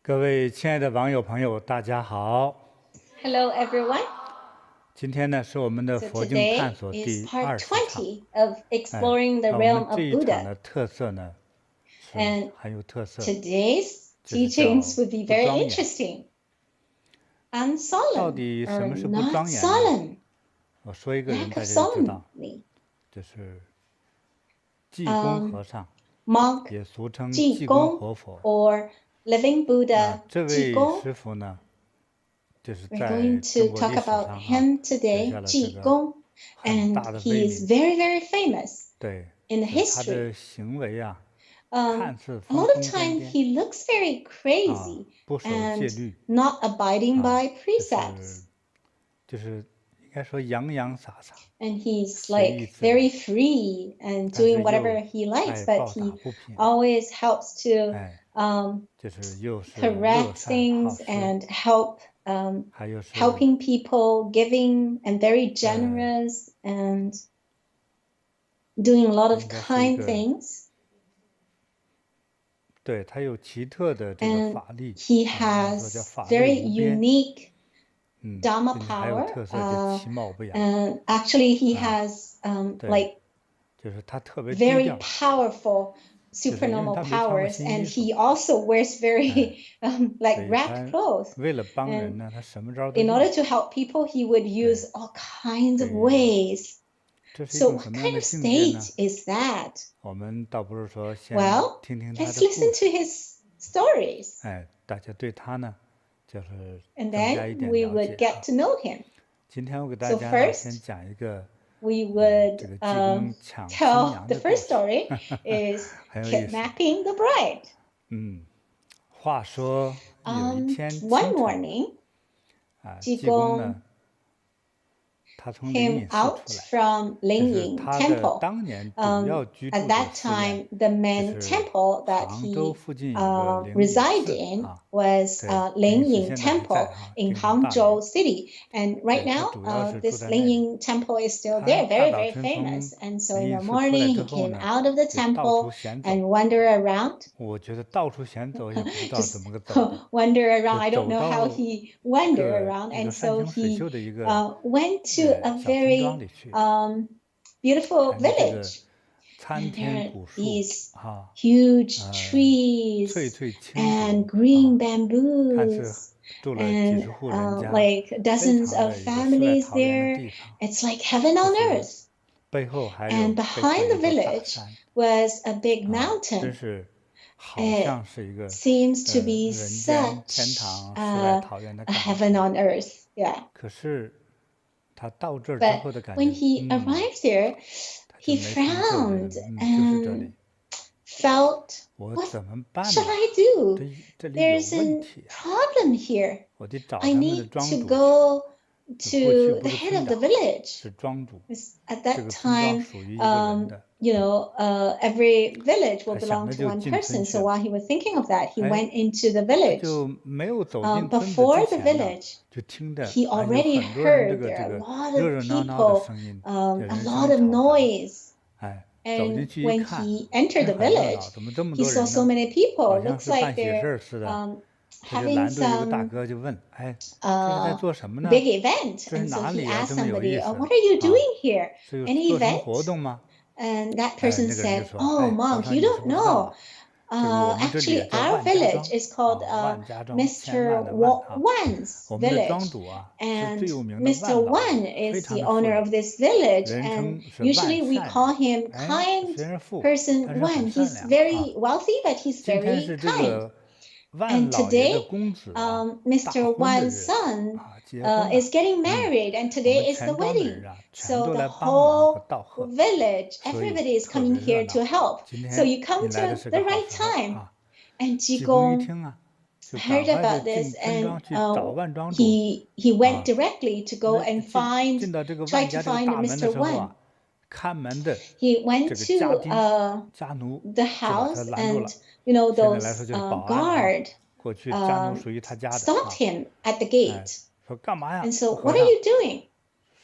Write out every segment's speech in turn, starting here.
各位亲爱的网友朋友，大家好。Hello, everyone. 今天呢是我们的 So 佛经探 today 索 is 第 part 20场。 20 of exploring the 我 realm 们 of 这一场 Buddha. 的特色呢是 And 很有特色， today's 就是叫 teachings would be 不 very 庄严。 interesting. 到 Unsolemn 底什 or 么是不 not 庄严呢？ solemn, 我说一个人 lack 大 of 家就知道， solemnly. 就是济公和尚， Monk 也俗称 Ji 济公 Gong 活佛。 or living Buddha 这 Ji 位 Gong. 师傅呢，就是 We're 在 going 中 to 国 talk 历史 about 上 him 留 today, 下了这 Ji 个 Gong, 很 and 大的 he 威 is 名。 very, very famous 对， in the 就是他 history. 的行为啊， A 看似 lot 疯 of 疯 time 癫癫 he looks very 啊， crazy 不守戒 and 律 not abiding 啊， by 就 precepts. 是就是应该说洋洋洒洒， And he's 随意 like 自然， very free and 但是 doing whatever 又 he likes, 爱 but 抱打 he 不平， always helps to 哎， 就是又是乐 correct 善好 things 施， and help 还有是 helping people, giving and very 呃， generous and doing a lot 应 of 该是一 kind 个， things. 对，他有奇特的这个 And 法力 he 啊，我说叫 has 法力 very 无边， unique Dharma 并且还有 power. 特色，就其貌不扬 And actually, he 啊， has 对， like 就是他特别低 very 调， powerful 就是因为 supernormal 他没穿过 powers, 新 and 衣服， he also wears 哎， very 所 like 以 wrapped 他 clothes. 为了帮人 And 呢，他什么招儿都 in 用， order to help people, he would 哎， use all kinds of 对， ways. 这是一 So 种 what 什么样 kind 的 of 境界呢？ state is that? 我们倒不是说先 Well, 听听他 let's 的 listen 故 to 事， his stories, 哎，大家对他呢，就是增 and 加一 then 点 we 了 would 解 get 啊。 to know him. 今天我给大 So 家呢，先 first, 讲一个 we 这 would 个济公抢新 tell 娘 the 的故 first 事， story is 很有意思。 kidnapping the bride. 话说有一天 One 清晨 morning, 啊， Ji 济公 Gong 呢，他从灵 came 隐寺 out 出来， from 这是 Lingyin 他的 Temple. 当年主要居住 At 的 that 寺院， time, the 就 main 是 temple that 杭州 he 附近有个灵隐 resided 寺 in 啊， was 对，灵隐寺 Lingyin 现在还在 Temple 哈， in 鼎鼎大名。 Hangzhou City. And right 对，他 now, 主要是住 this 在那里。 Lingyin Temple is still 他 there, 大 very, 早 very 晨 famous. 从 And so 灵 in 隐 the 寺出来 morning, 之 he 后 came 呢， out of the 就到处 temple 闲走。 and wander around. 我觉得到处闲走也不知道怎 Just 么个走的， wander 就 around. I 走 don't know how 到 he 一 wandered 个 around. 一个 And 山 so 清水 he 秀的一个 went to a 小村庄 very 里去， beautiful 看着这个 village. 参 And 天 there 古 are 树 these 啊， huge 翠 trees 翠青 and 竹 green 啊，看似 bamboos 住了几 and 十户人家， like 非 dozens 常 of 的一个世外 families 桃源的 there. 地方。 It's like heaven 就 on 是 earth. 背后还 And 有背靠 behind 一 the 座大 village 山 was a big 啊，真 mountain. 是好 It 像是一个 seems to be 人间天 such 堂世外桃源的 a 感 heaven 觉。 on earth. Yeah. 可是他到这儿之 But 后的感 when 觉， he arrived there, 他就 he 没什么就觉 frowned 得，就是这 and 里， felt, 我 what 怎么办 shall 呢？ I do? 这里有 There's 问 a 题啊！ problem here. 我得找 I 他们的 need 庄 to 主去。 go 过去 to 不 the 是 head 村 of the 长， village. 是庄主。 At 这 that 个村庄 time, 属于一个人的。 every village will 他想 belong 着 to 就 one 进村 person. 去 So 了， while he was thinking of that, he 哎， went into the 他 village. 就没有走进村子 Before 之 the 前呢， village, 就听着 he 有 already 很多人 heard 这 there are a 个 lot 热 of 热闹闹的 people, 声音， a 人 lot 声 of 嘈杂。 noise. 哎，走进 And 去一 when 看， he entered 这 the 很热 village, 闹，怎么这么 he 多 saw 人 so 呢？ many people. 好像 Looks 是办 like 喜事 they're 儿似的。他就 having 拦住一个大 some 哥就问：“哎，这是在做什么呢？ big event. 这是 And so 哪 he 里呀？ asked 这么有 somebody, 意思 what are you 啊？ doing here? 是有 Any 做什么 event? 活动吗？” And that 哎， person 那个人就 said, 说：“ oh, 哎，和 monk, 尚 you 你是 don't 不知道 know. 啊，这个我们这里 Actually, 也叫 our 万家 village 庄 is called 啊，万家庄，千 Mr. 万的万啊。 Wan's 我们的庄 village. 主啊是 And 最有名的 Mr. 万老 Wan 爷，非 is 常 the 的富 owner 有， of this village. 人 And 称是 usually 万 we 善 call 人。 him 哎， kind 虽然富， person 但是很 Wan. 善 He's 良啊。 very wealthy, but he's 今天 very 是这 kind. 个万 And 老爷的 today, 公子啊，大 Mr. 婚的 Wan's 日子 son 啊，结婚了。 is getting married, and 我们 today is the 全庄的 wedding. 人啊，全 So 都 the 来帮忙和 whole 道贺， village, 所以 everybody is 特别 coming 热 here to 闹。 help. 今 So 天 you come 你来的 to 是 the 个好 right 时候 time. 啊！ And Ji 济公一 Gong 听啊，就赶 heard 快就 about 进 this, 村 and 庄去找万庄主 he went 啊。 directly to go 那 and 进 find, 到这个 try 万 to 家这个 find 大门的 Mr. 时候 Wan. 啊，看门的 He 这 went 个家 to 丁家奴 the 就把他 house, 拦住了。 and 现在来 those 说就是保安啊， guard 过去家奴属于他家的 stopped 啊， him at the 哎， gate. 说干嘛呀， And so, 和 what are 尚？ you doing?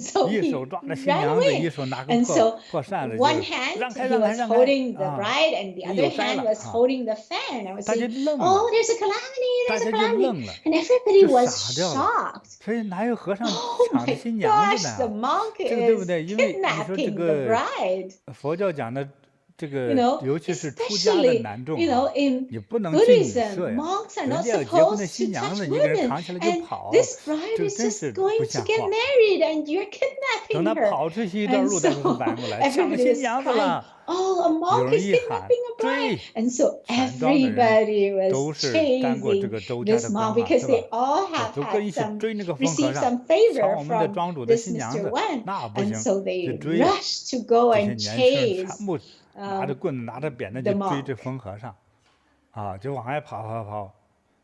so 一 he 手抓着新 ran 娘子，一 away. 手拿个 And 破 so 破扇子，就 one 是 hand 让开 he 让开 was 让开 holding the 啊， bride, and the 有 other 灾 hand 了 was 啊， holding the fan. I was 大家 saying, 愣了， oh, there's a calamity, 大 there's a 家就 calamity. 愣了， And everybody 就 was 傻掉了。 shocked. 所以哪有和尚 Oh 抢着 my 新娘子 gosh, the 呢？ monk 这个对不 is 对？因为你说这 kidnapping the 个 bride. 佛教讲的这 You 个， know, 尤其是出家的 especially, 男众 you know, 啊， in 你不能进女 Buddhism, 色呀。 monks are 人 not 家要结婚的 supposed 新 to 娘 touch 子，一个人 women. 扛起来就 And 跑， this bride 这 is 真 just 是不 going to 像 get 话。 married, and you're 等 kidnapping 他 her. 跑出去一段 And 路，他就 so 反过来抢 everybody 新 was 娘子 crying, 了。 oh, a 有 monk 人 is 一喊 kidnapping a bride. 追， And so 全庄的人 everybody 都 was 是当过这 chasing 个周家 this 的 monk 官嘛， because 是 they 吧？ all have 都跟 had 一起 some 追那个疯和 received 尚， some 抢 favor 我们的 from 庄主的 this 新娘 Mr. 子， Wen. 那不 And 行， so 就 they 追呀。 rushed to go 这些 and 年轻人 chase 全部拿着棍子、拿着扁担 the 就追这 monk. 疯和尚，啊，就往外跑跑跑，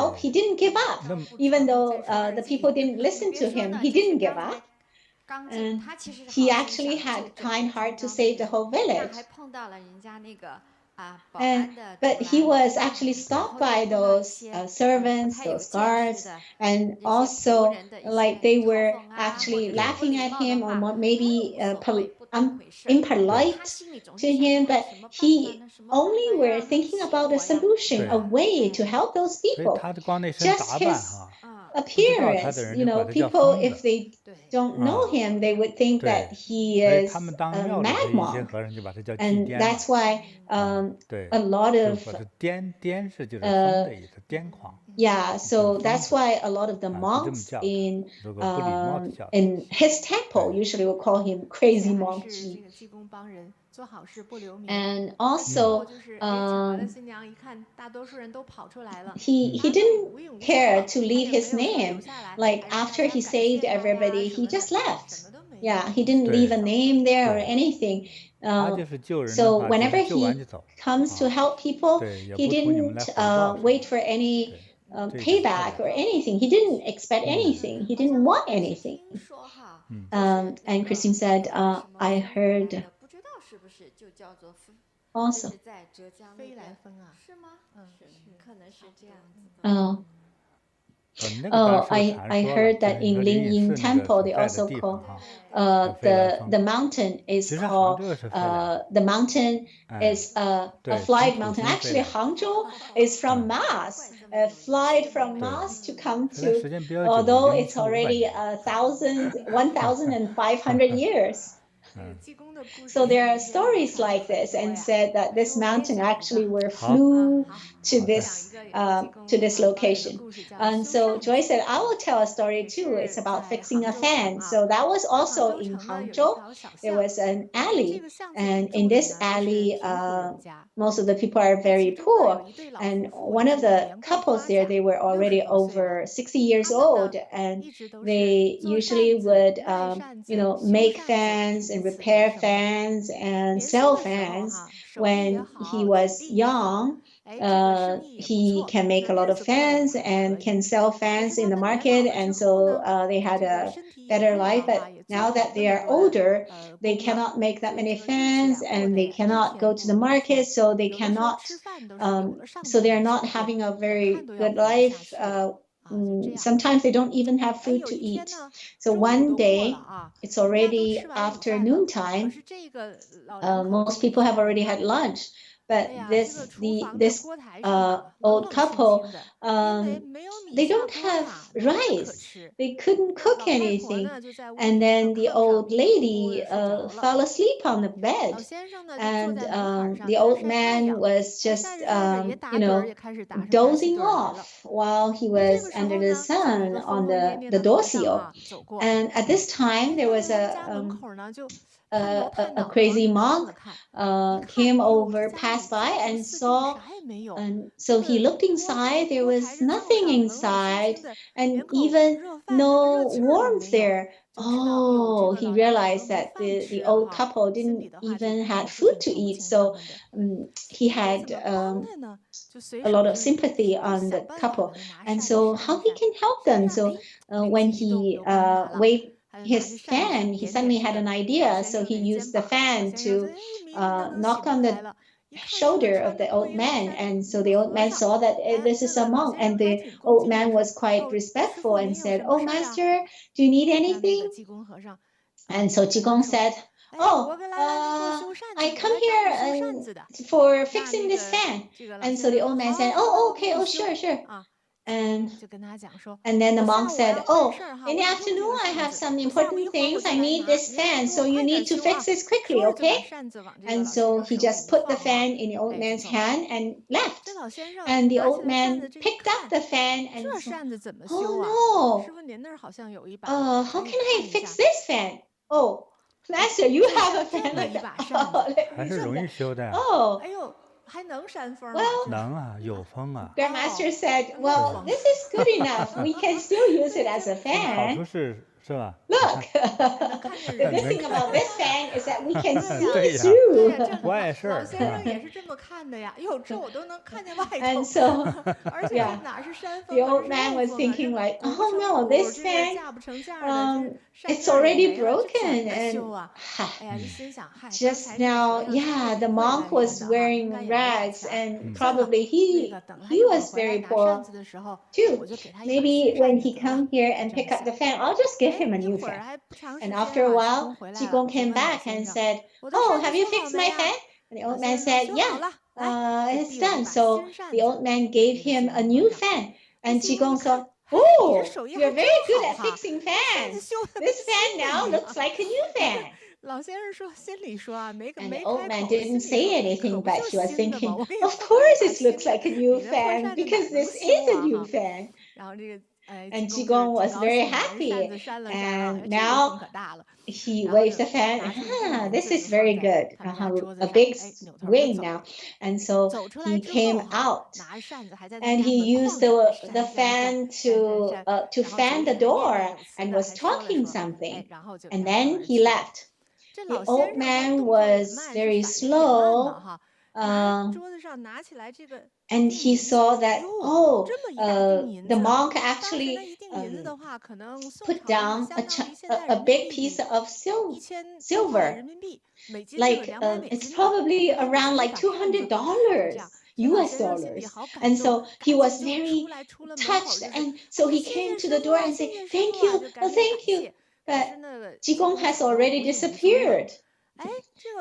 help. He didn't give up. Even though the people didn't listen to him, he didn't give up. And he actually had kind heart to save the whole village. But he was actually stopped by those servants, those guards, and also like they were actually laughing at him or maybe impolite to him, but he only were thinking about a solution, a way to help those people. Just his appearance, people, if they don't know him, they would think that he is a mad monk. And that's why a lot of so that's why a lot of the monks in his temple usually will call him crazy monk Ji. And also he didn't care to leave his name. Like after he saved everybody, he just left. He didn't leave a name there or anything. So whenever he comes to help people, he didn't wait for any payback or anything. He didn't expect anything. He didn't want anything. And Christine said, I heard also. I heard that in Lingyin Temple they also call the mountain is called the mountain is a flight mountain. Actually, Hangzhou is from Mars. Flight from Mars to come to, although it's already 1,500 years. So there are stories like this, and said that this mountain actually flew to this location. And so Joy said, I will tell a story too. It's about fixing a fan. So that was also in Hangzhou. There was an alley, and in this alley, most of the people are very poor. And one of the couples there, they were already over 60 years old, and they usually would, make fans and repair fans and sell fans. When he was young, he can make a lot of fans and can sell fans in the market, and so they had a better life. But now that they are older, they cannot make that many fans, and they cannot go to the market, so they cannot. So they are not having a very good life. Sometimes they don't even have food to eat. So one day, it's already afternoon time. Most people have already had lunch. But this old couple, they don't have rice. They couldn't cook anything. And then the old lady fell asleep on the bed. And the old man was just, dozing off while he was under the sun on the doorsill. And at this time, there was a crazy monk came over, passed by, and saw, and so he looked inside. There was nothing inside, and even no warmth there. Oh, he realized that the old couple didn't even have food to eat. So he had a lot of sympathy on the couple, and so how he can help them. So when he waved his fan, he suddenly had an idea. So he used the fan to knock on the shoulder of the old man, and so the old man saw that this is a monk, and the old man was quite respectful and said, "Oh, master, do you need anything?" And so Ji Gong said, "Oh, I come here for fixing this fan." And so the old man said, "Oh, okay, oh, sure. And then the monk said, "Oh, in the afternoon, I have some important things. I need this fan, so you need to fix this quickly, okay?" And so he just put the fan in the old man's hand and left. And the old man picked up the fan and said, "Oh no, how can I fix this fan? Oh, master, you have a fan like that." Oh. Well, Grandmaster said, "Well, this is good enough. We can still use it as a fan. Look, the good thing about this fan is that we can see through." And so, the old man was thinking like, "Oh no, this fan, it's already broken." And just now, the monk was wearing rags, and probably he was very poor too. Maybe when he come here and pick up the fan, I'll just give give him a new fan. And after a while, Ji Gong came back and said, "Oh, have you fixed my fan?" And the old man said, "Yeah, it's done." So the old man gave him a new fan. And Ji Gong thought, "Oh, you're very good at fixing fans. This fan now looks like a new fan." And the old man didn't say anything, but he was thinking, "Of course it looks like a new fan, because this is a new fan." And Ji Gong was very happy, and now he waved the fan. This is very good. A big wing now. And so he came out, and he used the fan to fan the door and was talking something. And then he left. The old man was very slow. And he saw that, the monk actually put down a big piece of silver. Like, it's probably around like $200, US dollars. And so he was very touched. And so he came to the door and said, "Thank you, thank you." But Ji Gong has already disappeared.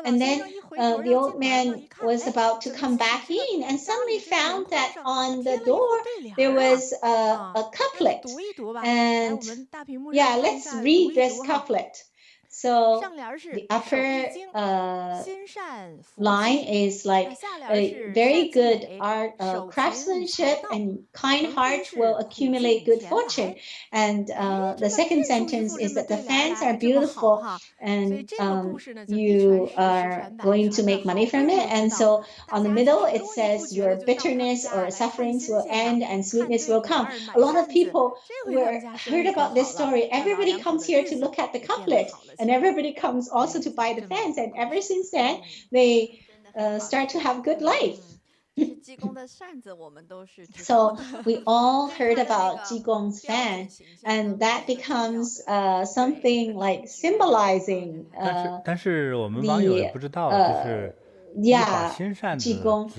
And then the old man was about to come back in and suddenly found that on the door there was a couplet. And yeah, let's read this couplet. So the upper line is like a very good art craftsmanship, and kind heart will accumulate good fortune. And the second sentence is that the fans are beautiful, and you are going to make money from it. And so on the middle it says your bitterness or sufferings will end and sweetness will come. A lot of people heard about this story. Everybody comes here to look at the couplet, and everybody comes also to buy the fans, and ever since then they start to have good life. So we all heard about Ji Gong's fan, and that becomes something like symbolizing Ji Gong.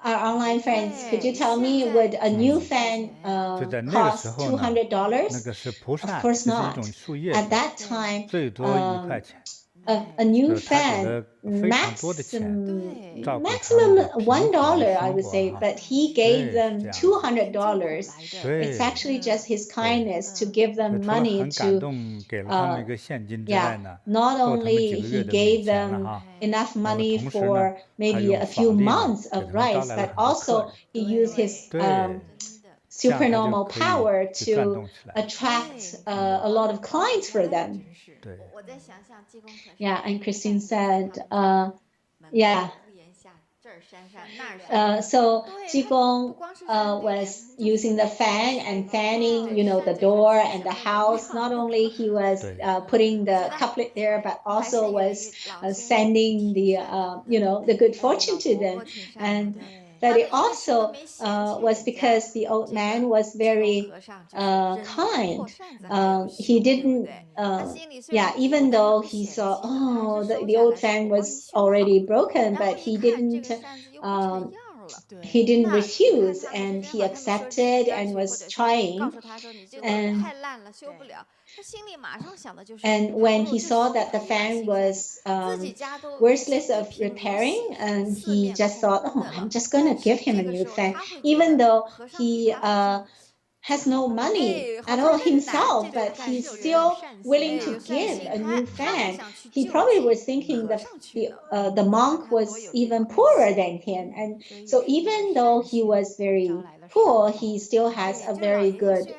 Our online friends, could you tell me, would a new fan cost $200? Of course not. At that time, a new fan maximum $1, I would say, but he gave them $200. It's actually just his kindness to give them money to not only he gave them enough money for maybe a few months of rice, but also he used his supernormal power to attract a lot of clients for them. Yeah, and Christine said, so Ji Gong was using the fan and fanning, the door and the house. Not only he was putting the couplet there, but also was sending the, the good fortune to them. And but it also was because the old man was very kind. He didn't, even though he saw, the old fan was already broken, but he didn't refuse, and he accepted and was trying. And when he saw that the fan was worthless of repairing, and he just thought, I'm just going to give him a new fan, even though he has no money at all himself, but he's still willing to give a new fan. He probably was thinking that the monk was even poorer than him. And so even though he was very poor, he still has a very good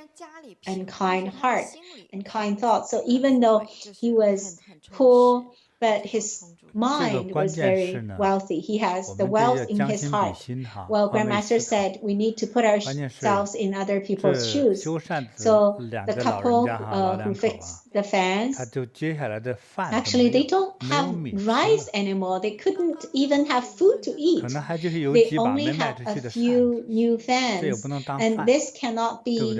and kind heart and kind thoughts. So even though he was poor, but his mind was very wealthy. He has the wealth in his heart. Well, Grandmaster said we need to put ourselves in other people's shoes. So the couple who fixed the fans, actually they don't have rice anymore. They couldn't even have food to eat. They only have a few new fans. And this cannot be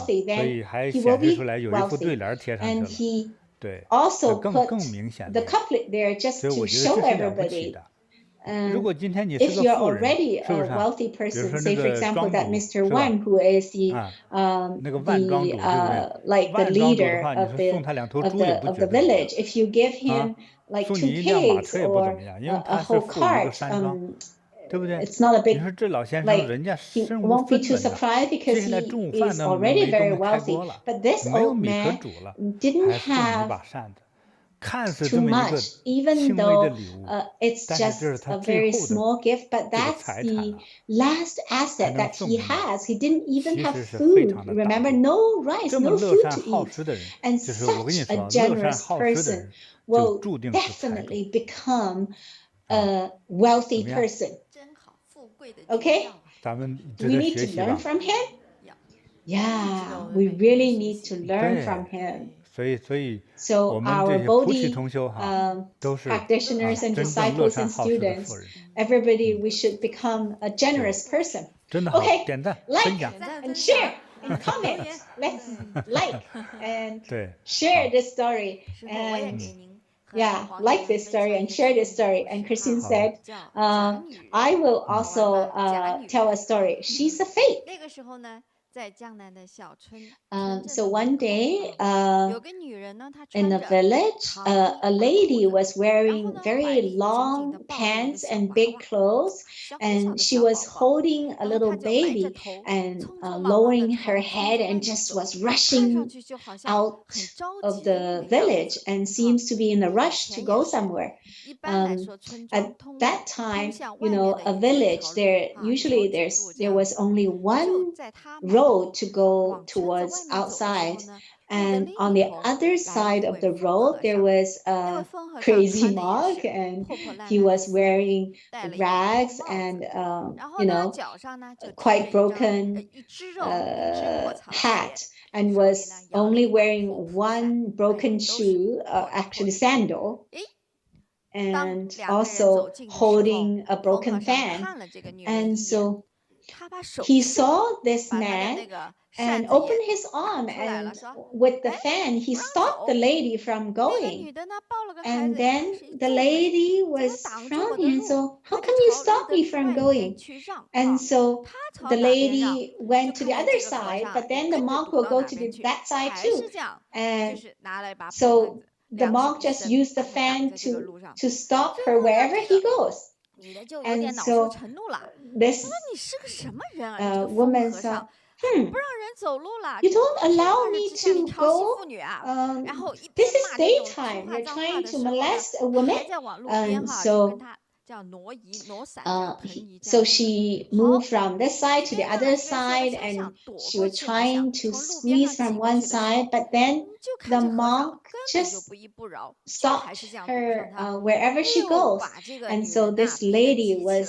wealthy, then he will be wealthy. And he also put the couplet there just to show everybody. If you're already a wealthy person, say for example that Mr. Wan, who is the like the leader of the village, if you give him like 2 pigs or a whole cart, it's not a big, like, he won't be too surprised because he is already very wealthy. But this old man didn't have too much, even though it's just a very small gift, but that's the last asset that he has. He didn't even have food. Remember, no rice, no food to eat. And such a generous person will definitely become a wealthy person. Okay? We need to learn from him. Yeah, we really need to learn from him. So our Bodhi practitioners and disciples and students, everybody, we should become a generous person. Okay, like and share and comment. Let's like and share this story. And yeah, like this story and share this story. And Christine said, I will also tell a story. She's a fate. So one day in a village, a lady was wearing very long pants and big clothes, and she was holding a little baby and lowering her head and just was rushing out of the village and seems to be in a rush to go somewhere. At that time, you know, a village, there was only one road to go towards outside, and on the other side of the road there was a crazy monk, and he was wearing rags and you know, quite broken hat, and was only wearing one broken shoe, actually sandal, and also holding a broken fan. And so he saw this man and opened his arm, and with the fan he stopped the lady from going. And then the lady was frowning, and so, how come you stop me from going? And so the lady went to the other side, but then the monk will go to that side too. And so the monk just used the fan to stop her wherever he goes. And so this woman said, you don't allow me to go. This is daytime. You're trying to molest a woman. And so so she moved from this side to the other side, and she was trying to squeeze from one side, but then the monk just stopped her wherever she goes. And so this lady was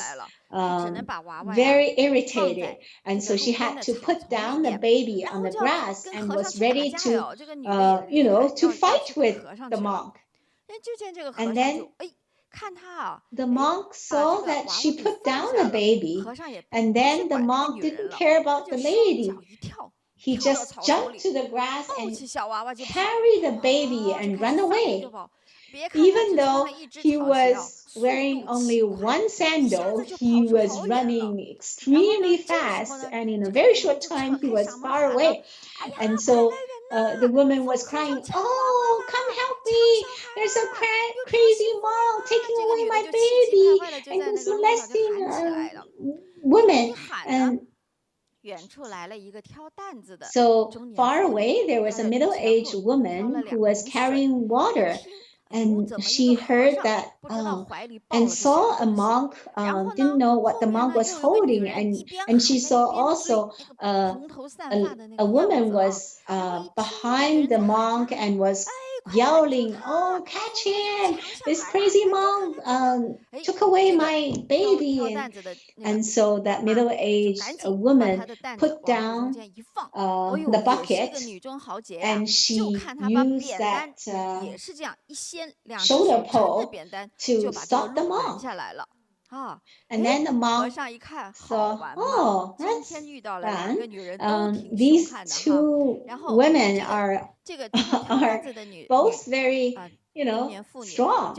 very irritated, and so she had to put down the baby on the grass and was ready to you know, to fight with the monk. And then the monk saw that she put down the baby, and then the monk didn't care about the lady. He just jumped to the grass and carried the baby and ran away. Even though he was wearing only one sandal, he was running extremely fast, and in a very short time he was far away. And so the woman was crying, oh, come help me. There's a crazy monk taking away my baby, and he's molesting women. And so far away, there was a middle-aged woman who was carrying water. And she heard that and saw a monk, didn't know what the monk was holding. And she saw also a woman was behind the monk and was yelling, oh, catch him. This crazy monk took away my baby. And so that middle-aged woman put down the bucket, and she used that shoulder pole to stop the monk. And then the monk saw, oh, that's fun. These two women are both very, you know, strong.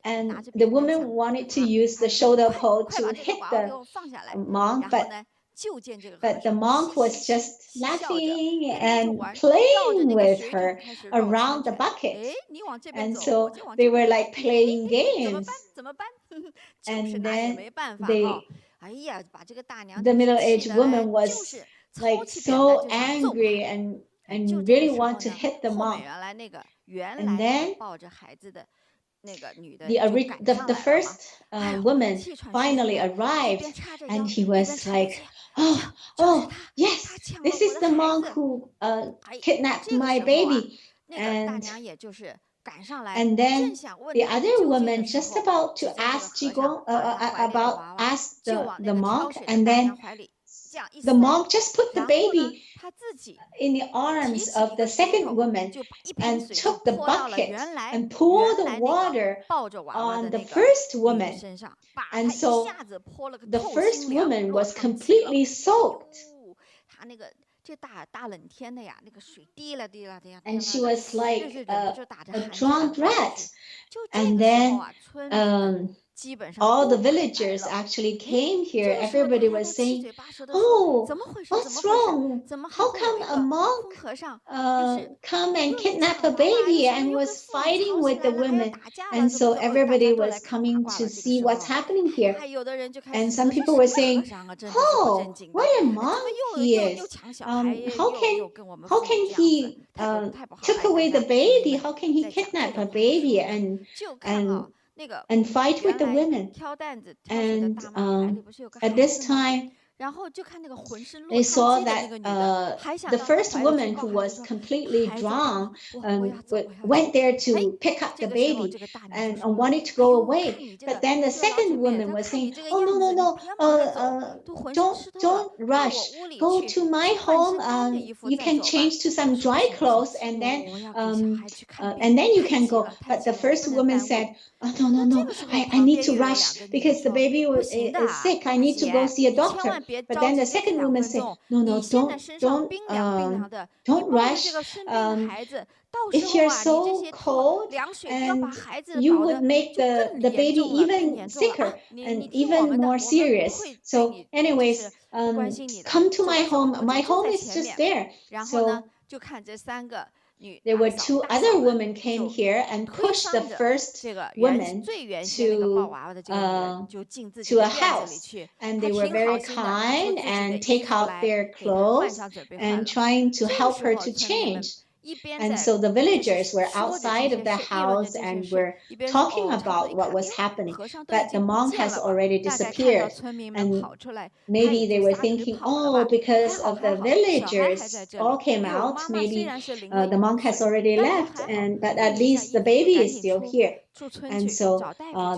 And the woman wanted to use the shoulder pole to hit the monk, but the monk was just laughing and playing with her around the bucket. And so they were like playing games. And then the middle-aged woman was like so angry and really want to hit the monk. And then the first woman finally arrived, and he was like, oh, yes, this is the monk who kidnapped my baby. And And then the other woman just about to ask Ji Gong ask the monk, and then the monk just put the baby in the arms of the second woman and took the bucket and poured the water on the first woman. And so the first woman was completely soaked. And she was like a drowned rat. And then all the villagers actually came here. Everybody was saying, "Oh, what's wrong? How come a monk come and kidnap a baby and was fighting with the women?" And so everybody was coming to see what's happening here. And some people were saying, "Oh, what a monk he is! How can he took away the baby? How can he kidnap a baby and fight with the women?" And at this time, they saw that the first woman, who was completely drowned, went there to pick up the baby and wanted to go away. But then the second woman was saying, "Oh, no, don't rush. Go to my home. You can change to some dry clothes, and then you can go." But the first woman said, "Oh, no, I need to rush because the baby is sick. I need to go see a doctor." But then the second woman said, "No, don't rush. If you're so cold, and you would make the baby even sicker and even more serious. So anyways, come to my home. My home is just there." So there were two other women came here and pushed the first woman to a house, and they were very kind and take out their clothes and trying to help her to change. And so the villagers were outside of the house and were talking about what was happening. But the monk has already disappeared. And maybe they were thinking, "Oh, because of the villagers all came out, maybe the monk has already left, but at least the baby is still here." And so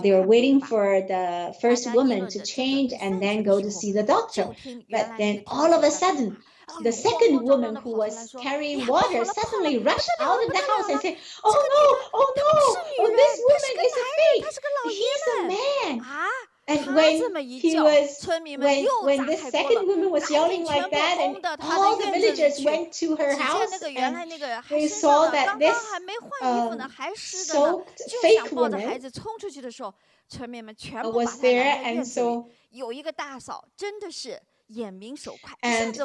they were waiting for the first woman to change and then go to see the doctor. But then all of a sudden, the second woman, who was carrying water, suddenly rushed out of the house and said, "Oh no, this woman is a fake. He's a man." And when this second woman was yelling like that, and all the villagers went to her house, and they saw that this soaked fake woman was there, and so and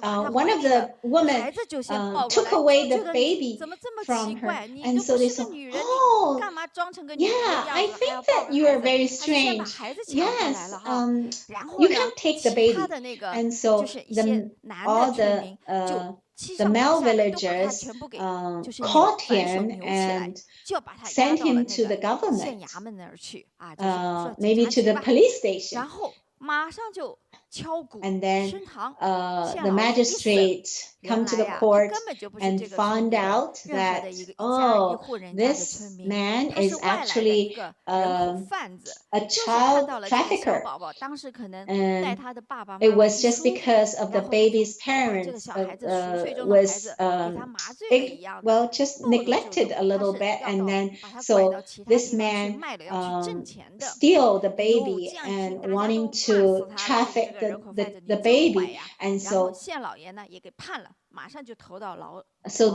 one of the women took away the baby from her, and so they said, "Oh, yeah, I think that you are very strange. Yes, you can't take the baby." And so all the male villagers caught him and sent him to the government, maybe to the police station. And then the magistrate come to the court and found out that, oh, this man is actually a child trafficker. And it was just because of the baby's parents was just neglected a little bit, and then so this man steal the baby and wanting to traffic the baby, and so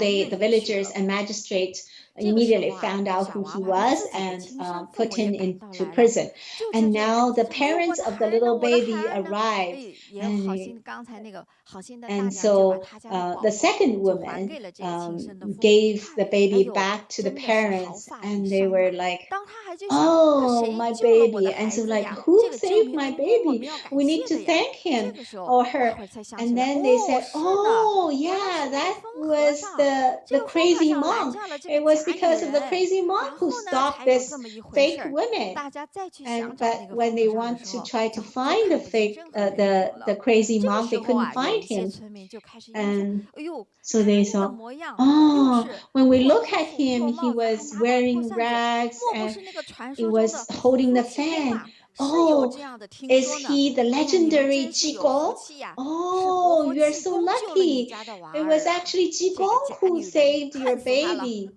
the villagers and magistrates immediately found out who he was and put him into prison. And now the parents of the little baby arrived, and so the second woman gave the baby back to the parents, and they were like, "Oh, my baby." And so like, "Who saved my baby? We need to thank him or her." And then they said, "Oh, yeah, that was the crazy monk. It was because of the crazy monk who stopped this fake women. But when they want to try to find the fake, the crazy monk, they couldn't find him. And so they thought, oh, when we look at him, he was wearing rags and he was holding the fan. Oh, is he the legendary Ji Gong? Oh, you're so lucky. It was actually Ji Gong who saved your baby.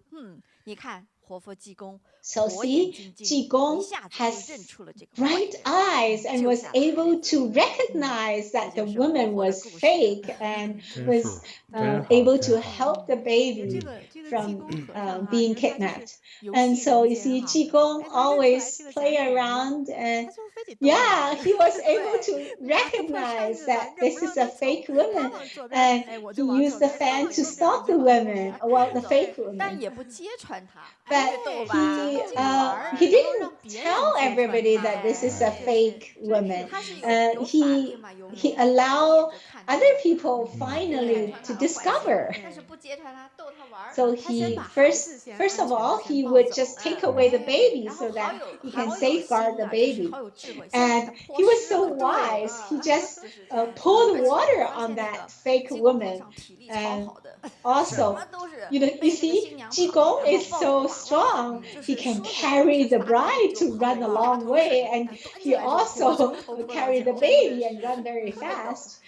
So see, Ji Gong has bright eyes and was able to recognize that the woman was fake and was able to help the baby from being kidnapped. And so you see, Ji Gong always play around, and yeah, he was able to recognize that this is a fake woman, and he used the fan to stop the woman, well, the fake woman. But he didn't tell everybody that this is a fake woman. He allowed other people finally to discover. So he first of all, he would just take away the baby so that he can safeguard the baby. And he was so wise. He just poured water on that fake woman. And also, you see, Ji Gong is so strong. He can carry the bride to run a long way, and he also carry the baby and run very fast.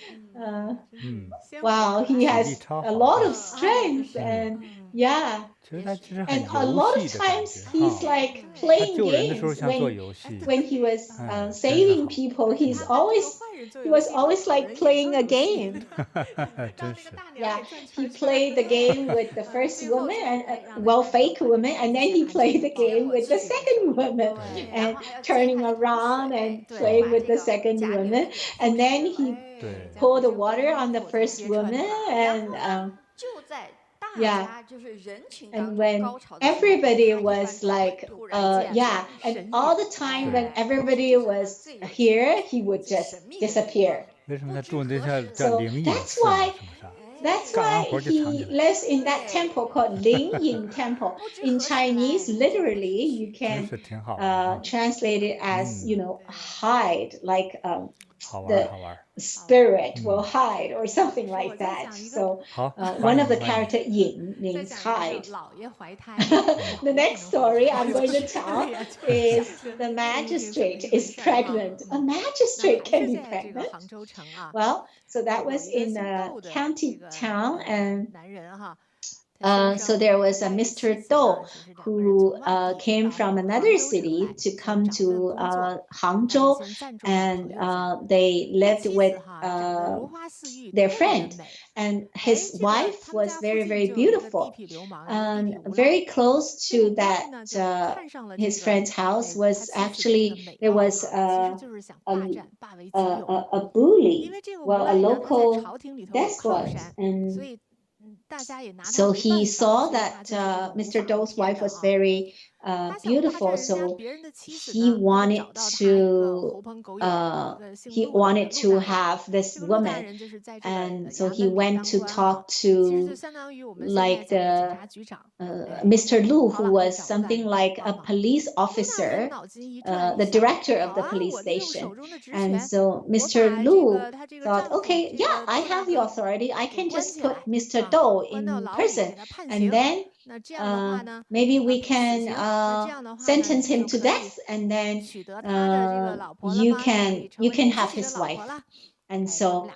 Wow, he has a lot of strength, and yeah. And a lot of times he's like playing games when he was saving people. He was always like playing a game. Yeah, he played the game with the first woman, and fake woman, and then he played the game with the second woman, and turning around and playing with the second woman, and then he poured the water on the first woman, and yeah, and when everybody was like, and all the time when everybody was here, he would just disappear. So that's why he lives in that temple called Lingyin Temple. In Chinese, literally, you can translate it as, hide, like the spirit will hide or something like that. So one of the characters, yin, means hide. The next story I'm going to tell is the magistrate is pregnant. A magistrate can be pregnant. Well, so that was in a county town, and so there was a Mr. Do who came from another city to come to Hangzhou, and they lived with their friend. And his wife was very, very beautiful. And very close to that, his friend's house was actually, there was a bully, a local despot. And so he saw that Mr. Do's wife was very beautiful, so he wanted to have this woman, and so he went to talk to like the Mr. Lu, who was something like a police officer, the director of the police station. And so Mr. Lu thought, okay, yeah, I have the authority. I can just put Mr. Do in prison, and then maybe we can sentence him to death, and then you can have his wife. And so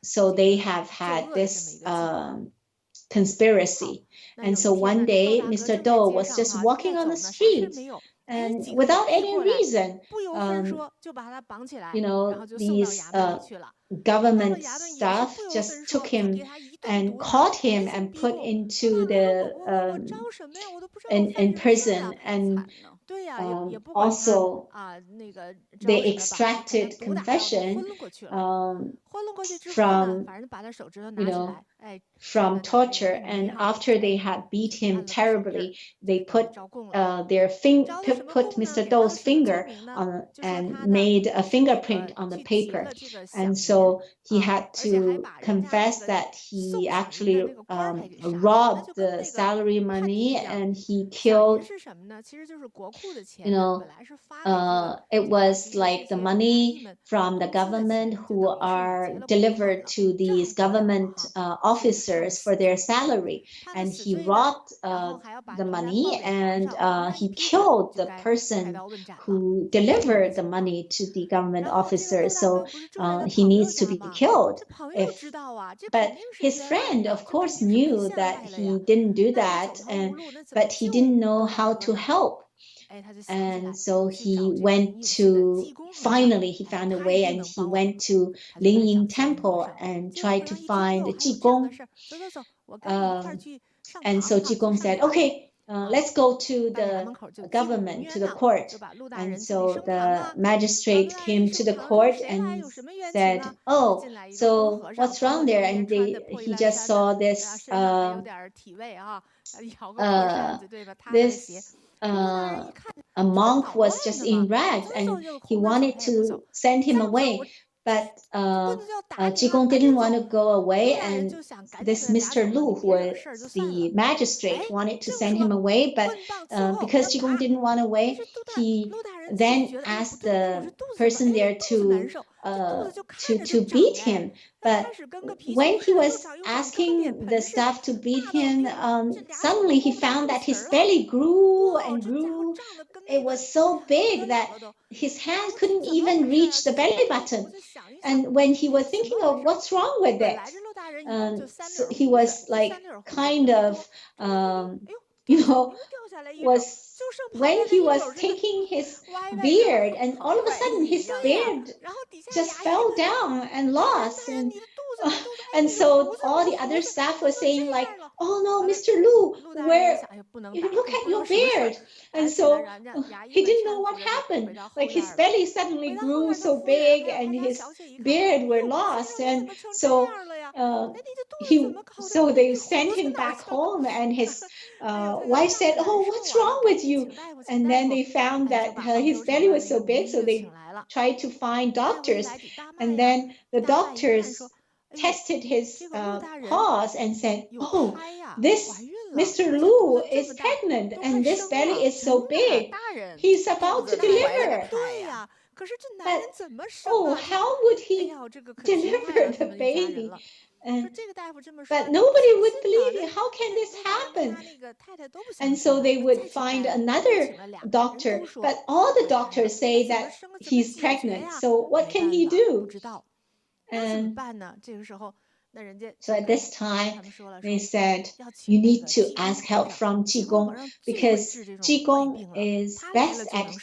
so they have had this conspiracy. And so one day Mr. Do was just walking on the street, and without any reason, these government staff just took him and caught him and put into the in prison. And also they extracted confession from, from torture, and after they had beat him terribly, they put put Mr. Dou's finger on and made a fingerprint on the paper, and so he had to confess that he actually robbed the salary money and he killed, it was like the money from the government who are delivered to these government officers for their salary, and he robbed the money, and he killed the person who delivered the money to the government officers, so he needs to be killed. But his friend, of course, knew that he didn't do that, but he didn't know how to help. And so he went to, finally he found a way, and he went to Lingyin Temple and tried to find Ji Gong. And so Ji Gong said, okay, let's go to the government, to the court. And so the magistrate came to the court and said, oh, so what's wrong there? And he just saw this a monk was just in rags, and he wanted to send him away, but Ji Gong didn't want to go away, and this Mr. Lu, who was the magistrate, wanted to send him away, but because Ji Gong didn't want away, he then asked the person there to beat him. But when he was asking the staff to beat him, suddenly he found that his belly grew and grew. It was so big that his hand couldn't even reach the belly button. And when he was thinking of what's wrong with it, so he was like kind of, was when he was taking his beard, and all of a sudden his beard just fell down and lost, and so all the other staff were saying like, oh no, Mr. Lu, where, look at your beard. And so he didn't know what happened, like his belly suddenly grew so big and his beard were lost, and so they sent him back home, and his wife said, oh, what's wrong with you? And then they found that his belly was so big, so they tried to find doctors, and then the doctors tested his paws and said, oh, this Mr. Lu is pregnant, and this belly is so big, he's about to deliver. But, oh, how would he deliver the baby? But nobody would believe it. How can this happen? And so they would find another doctor, but all the doctors say that he's pregnant. So what can he do? And so at this time, they said, you need to ask help from Ji Gong, because Ji Gong is best at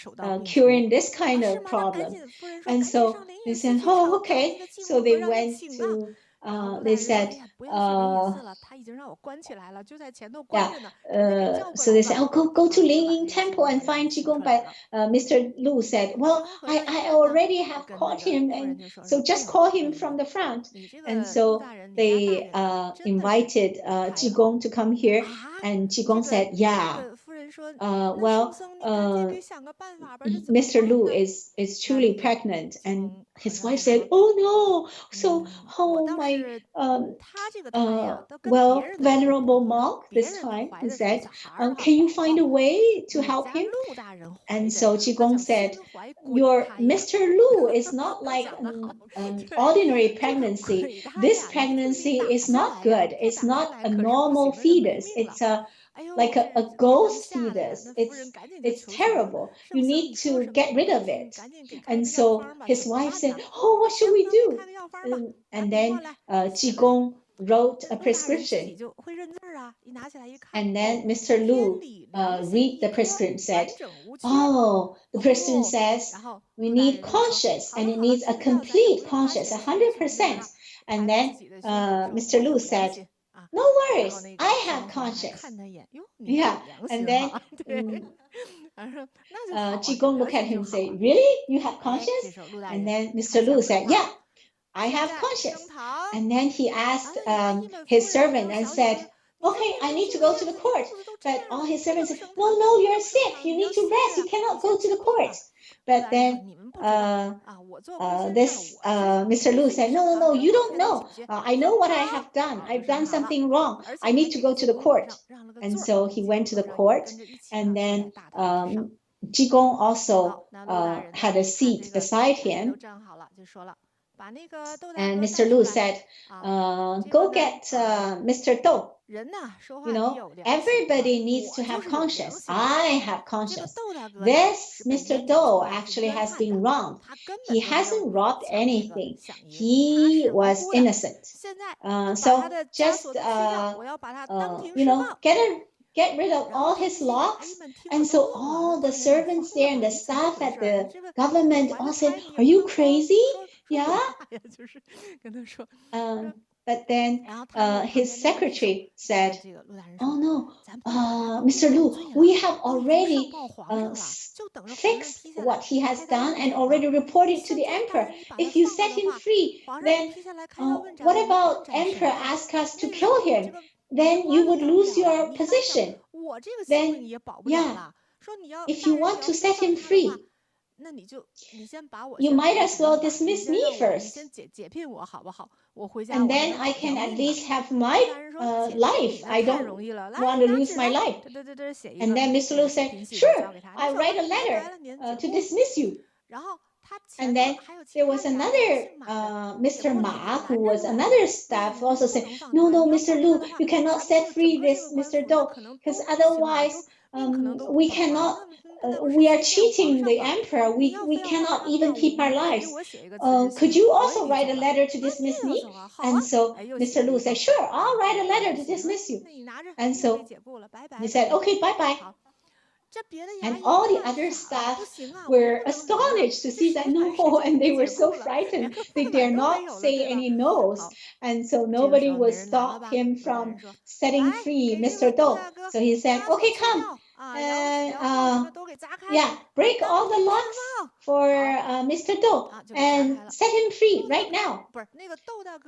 curing this kind of problem. And so they said, oh, okay. So they went to, they said, so they said, oh, go to Lingyin Temple and find Ji Gong. But Mr. Lu said, well, I already have caught him, and so just call him from the front. And so they invited Ji Gong to come here, and Ji Gong said, yeah, well, Mr. Lu is truly pregnant. And his wife said, oh no, so, oh my, well, venerable monk, this time, he said, can you find a way to help him? And so Ji Gong said, your Mr. Lu is not like an ordinary pregnancy. This pregnancy is not good. It's not a normal fetus. It's like a ghost fetus. It's terrible. You need to get rid of it. And so his wife said, oh, what should we do? And then Ji Gong wrote a prescription. And then Mr. Lu read the prescription, said, oh, the prescription says we need conscious, and it needs a complete conscious, 100%. And then Mr. Lu said, no worries, I have conscience. Yeah, and then Ji Gong looked at him and said, really? You have conscience? And then Mr. Lu said, yeah, I have conscience. And then he asked his servant and said, okay, I need to go to the court. But all his servants said, no, you're sick. You need to rest. You cannot go to the court. But then Mr. Lu said, no, you don't know. I know what I have done. I've done something wrong. I need to go to the court. And so he went to the court. And then Ji Gong also had a seat beside him. And Mr. Lu said, go get Mr. Dou. You know, everybody needs to have conscience. I have conscience. This Mr. Dou actually has been wronged. He hasn't robbed anything. He was innocent. So just, you know, get rid of all his locks. And so all the servants there and the staff at the government all said, are you crazy? Yeah. But then his secretary said, oh no, Mr. Lu, we have already fixed what he has done and already reported to the emperor. If you set him free, then what about emperor ask us to kill him? Then you would lose your position. Then, yeah, if you want to set him free, you might as well dismiss me first. And then I can at least have my life. I don't want to lose my life. And then Mr. Lu said, sure, I'll write a letter to dismiss you. And then there was another Mr. Ma, who was another staff, also said, no, Mr. Lu, you cannot set free this Mr. Dou, because otherwise we cannot, we are cheating the emperor. We cannot even keep our lives. Could you also write a letter to dismiss me? And so Mr. Lu said, sure, I'll write a letter to dismiss you. And so he said, okay, bye-bye. And all the other staff were astonished to see that no, and they were so frightened. They dare not say any no's. And so nobody would stop him from setting free Mr. Dou. So he said, okay, come. Yeah, break all the locks for Mr. Dou and set him free right now.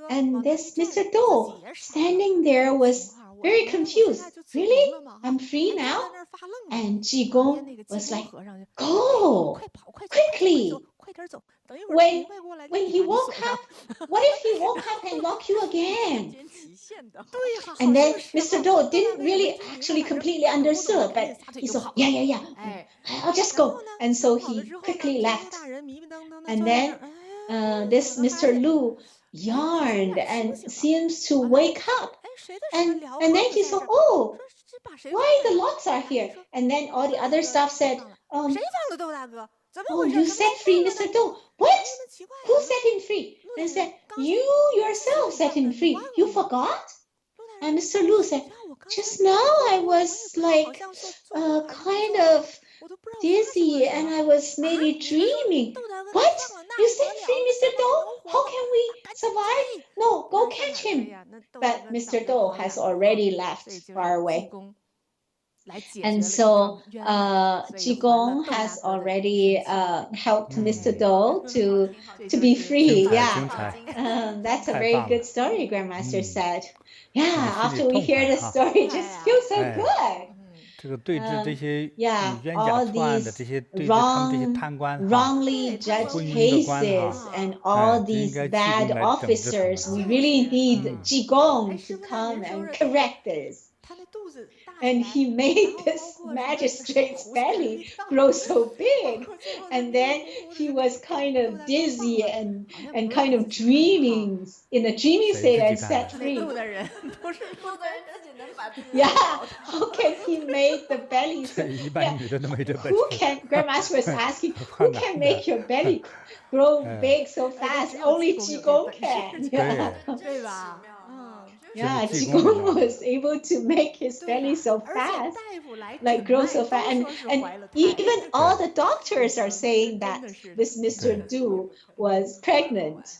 And this Mr. Dou standing there was very confused. Really? I'm free now? And Ji Gong was like, go, quickly. When he woke up, what if he woke up and locked you again? And then Mr. Dou didn't really actually completely understood, but he said, yeah, I'll just go. And so he quickly left. And then this Mr. Lu yarned and seems to wake up. And then he saw, oh, why the locks are here? And then all the other staff said, oh, you set free Mr. Dou. What? Who set him free? And said, you yourself set him free. You forgot? And Mr. Lu said, just now I was like kind of dizzy and I was maybe dreaming. What? You set free Mr. Dou? How can we survive? No, go catch him. But Mr. Dou has already left far away. And so Ji Gong has already helped Mr. Dou to be free. Yeah, that's a very good story, Grandmaster said. Yeah, after we hear the story, it just feels so good. All these wrongly judged cases and all these bad officers, we really need Ji Gong to come and correct this. And he made this magistrate's belly grow so big. And then he was kind of dizzy and kind of dreaming in a dreaming state and set free. Yeah, how can he make the belly so, who can, Grandmaster was asking, who can make your belly grow big so fast? Only Ji Gong can. Yeah, Ji Gong was able to make his belly so fast, like grow so fast. And even all the doctors are saying that this Mr. Dou was pregnant.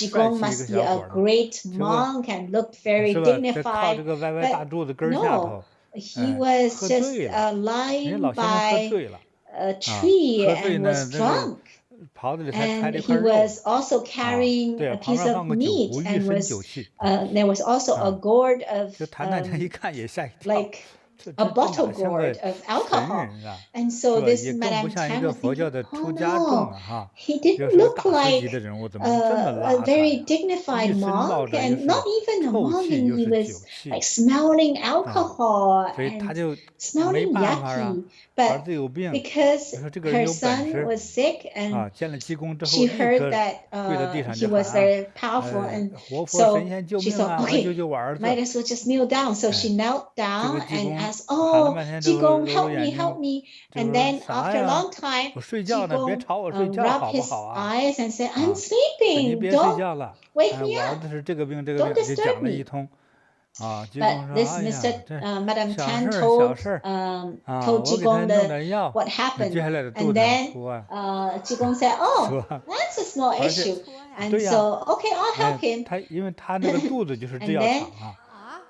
Ji Gong must be a great monk and looked very dignified. But no, he was just lying by a tree and was drunk. And he was also carrying a piece of meat and was there was also a gourd of like a bottle gourd of alcohol. And so this Madame Tan was thinking, oh no, he didn't look like a very dignified monk, and not even a monk, and he was like smelling alcohol and smelling yucky. But because her son was sick and she heard that he was very powerful, and so she thought, okay, might as well just kneel down. So she knelt down and asked, oh, Ji Gong, help me. And then after a long time, Ji Gong rubbed his eyes and said, I'm sleeping, don't wake me up, don't disturb me. But this Madame Tan told Ji Gong what happened, and then Ji Gong said, oh, that's a small issue, and so okay, I'll help him. And then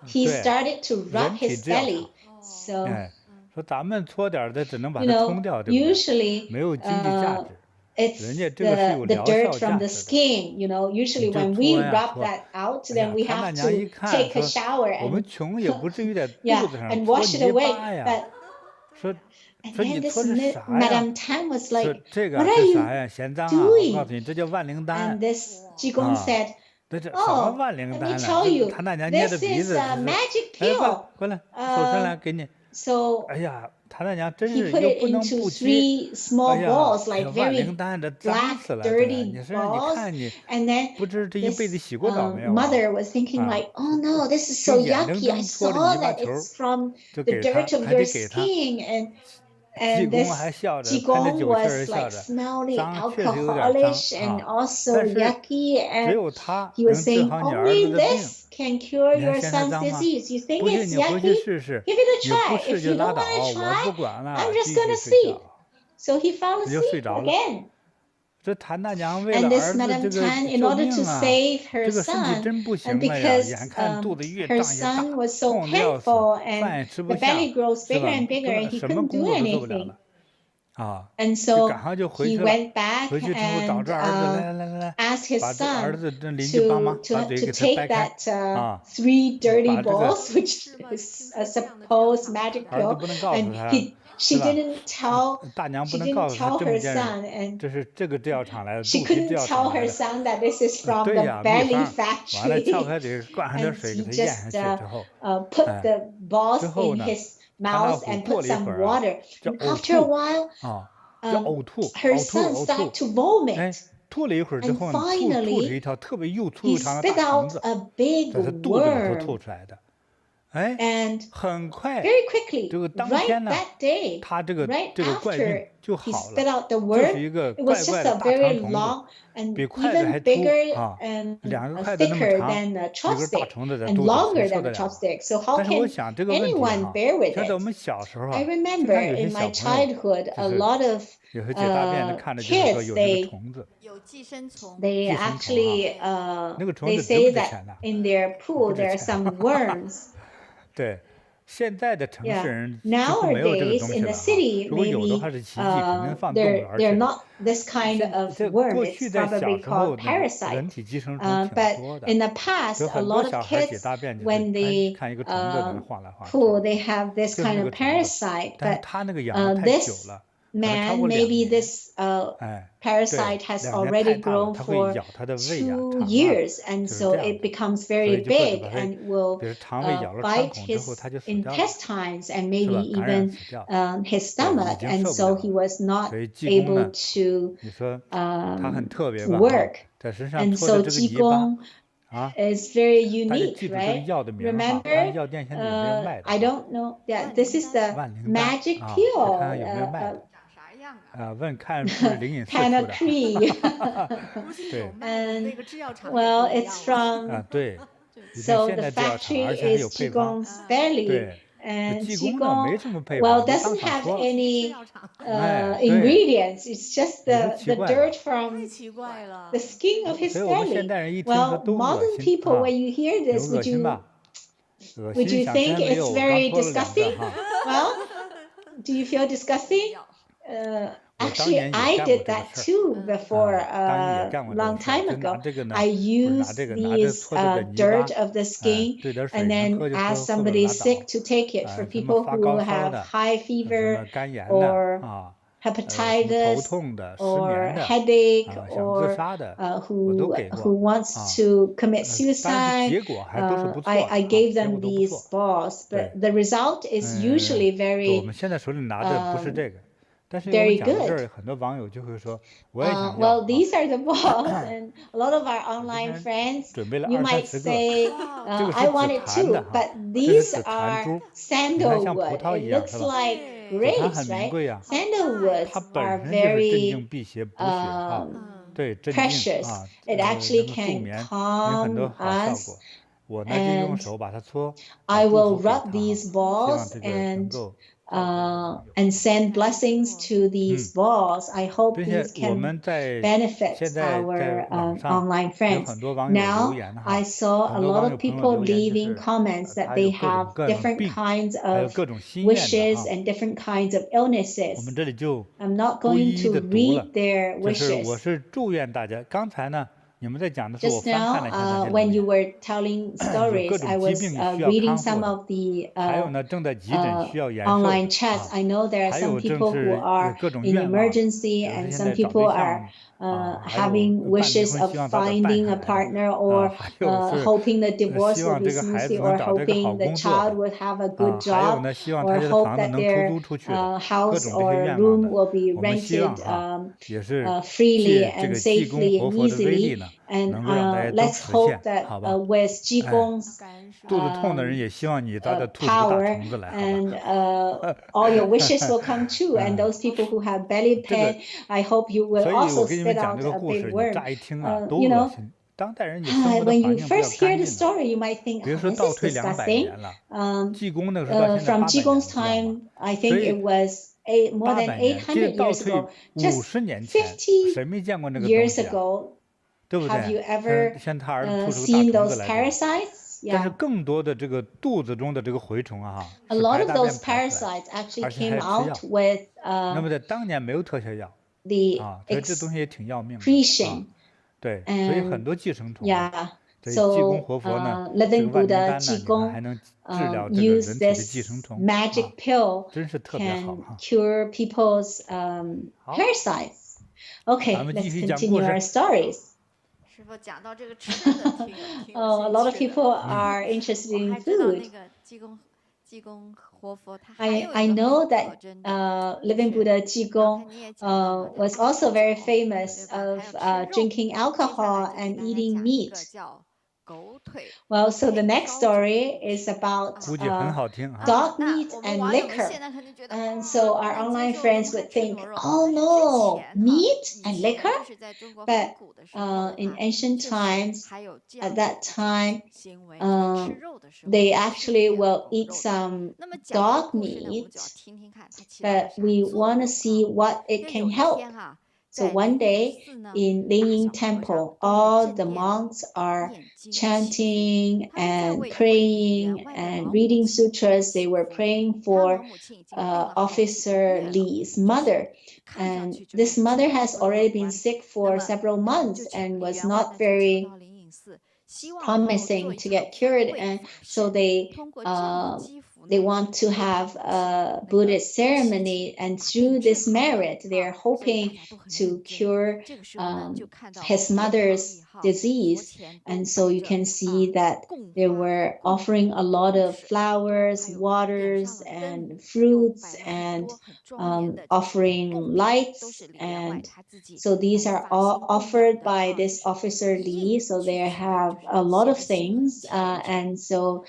he started to rub his belly. So usually it's the dirt from the skin, usually when we rub that out, then we have to take a shower and and wash it away. But and then this Madame Tan was like, what are you doing? And this Ji Gong said, oh, let me tell you, this is a magic pill. So he put it into 3 small balls, like very black, dirty balls. And then this mother was thinking like, oh no, this is so yucky. I saw that it's from the dirt of your skin. And this Ji Gong was like smelling alcoholic and also yucky, and he was saying, only this can cure your son's disease. You think it's yucky? Give it a try. If you don't want to try, I'm just going to sleep. So he fell asleep again. And this Madame Tan, in order to save her son, and because her son was so painful and the belly grows bigger and bigger and he couldn't do anything. And so he went back and asked his son to take that 3 dirty balls, which is a supposed magic pill, and she didn't tell her son, and she couldn't tell her son that this is from the belly factory. And he just put the balls in his mouth and put some water. And after a while, her son started to vomit. And finally, he spit out a big worm. And very quickly, right that day, right after he spit out the worm, it was just a very long and even bigger and thicker than a chopstick and longer than a chopstick. So how can anyone bear with it? I remember in my childhood, a lot of kids, they actually they say that in their pool there are some worms. Nowadays in the city, maybe they're not this kind of worm. It's probably called parasite. But in the past, a lot of kids, when they poo, they have this kind of parasite. But this man, maybe this parasite has already grown for 2 years, and so it becomes very big and will bite his intestines and maybe even his stomach, and so he was not able to work. And so Ji Gong is very unique, right? Remember, I don't know, this is the magic pill. Panacree. And well, it's from so the factory is Ji Gong's belly, and Ji Gong, well, doesn't have any ingredients. It's just the dirt from the skin of his belly. Well, modern people, when you hear this, would you think it's very disgusting? Well, do you feel disgusting? Actually, I did that too before a long time ago. I used these dirt of the skin and then asked somebody sick to take it for people who have high fever or hepatitis or headache or who wants to commit suicide. I gave them these balls, but the result is usually very very good. Well, these are the balls, and a lot of our online friends, you might say, I want it too, but these are sandalwood. It looks like grapes, right? Sandalwoods are very precious. It actually can calm us, and I will rub these balls and send blessings to these balls. I hope these can benefit our online friends. Now, I saw a lot of people leaving comments that they have different kinds of wishes and different kinds of illnesses. I'm not going to read their wishes. Just now, when you were telling stories, I was reading some of the online chats. I know there are some people who are in emergency, and some people are having wishes of finding a partner, or hoping the divorce will be smoothly, or hoping the child will have a good job, or hope that their house or room will be rented freely and safely and easily. And let's hope that with Ji Gong's power and all your wishes will come true. And those people who have belly pain, I hope you will also spit out a big worm. You know, when you first hear the story, you might think, oh, this is disgusting. From Ji Gong's time, I think it was more than 800 years ago, just 50 years ago. Have you ever seen those parasites? Yeah. A lot of those parasites actually came out with the excretion. And yeah, so Living Buddha Ji Gong used this magic pill can cure people's parasites. Okay, let's continue our stories. Oh, a lot of people are interested in food. I know that Living Buddha Ji Gong was also very famous of drinking alcohol and eating meat. Well, so the next story is about dog meat and liquor. And so our online friends would think, oh no, meat and liquor? But in ancient times, at that time, they actually will eat some dog meat, but we want to see what it can help. So one day in Lingyin Temple, all the monks are chanting and praying and reading sutras. They were praying for Officer Li's mother. And this mother has already been sick for several months and was not very promising to get cured. And so they want to have a Buddhist ceremony, and through this merit, they're hoping to cure his mother's disease. And so you can see that they were offering a lot of flowers, waters, and fruits, and offering lights. And so these are all offered by this Officer Li. So they have a lot of things, and so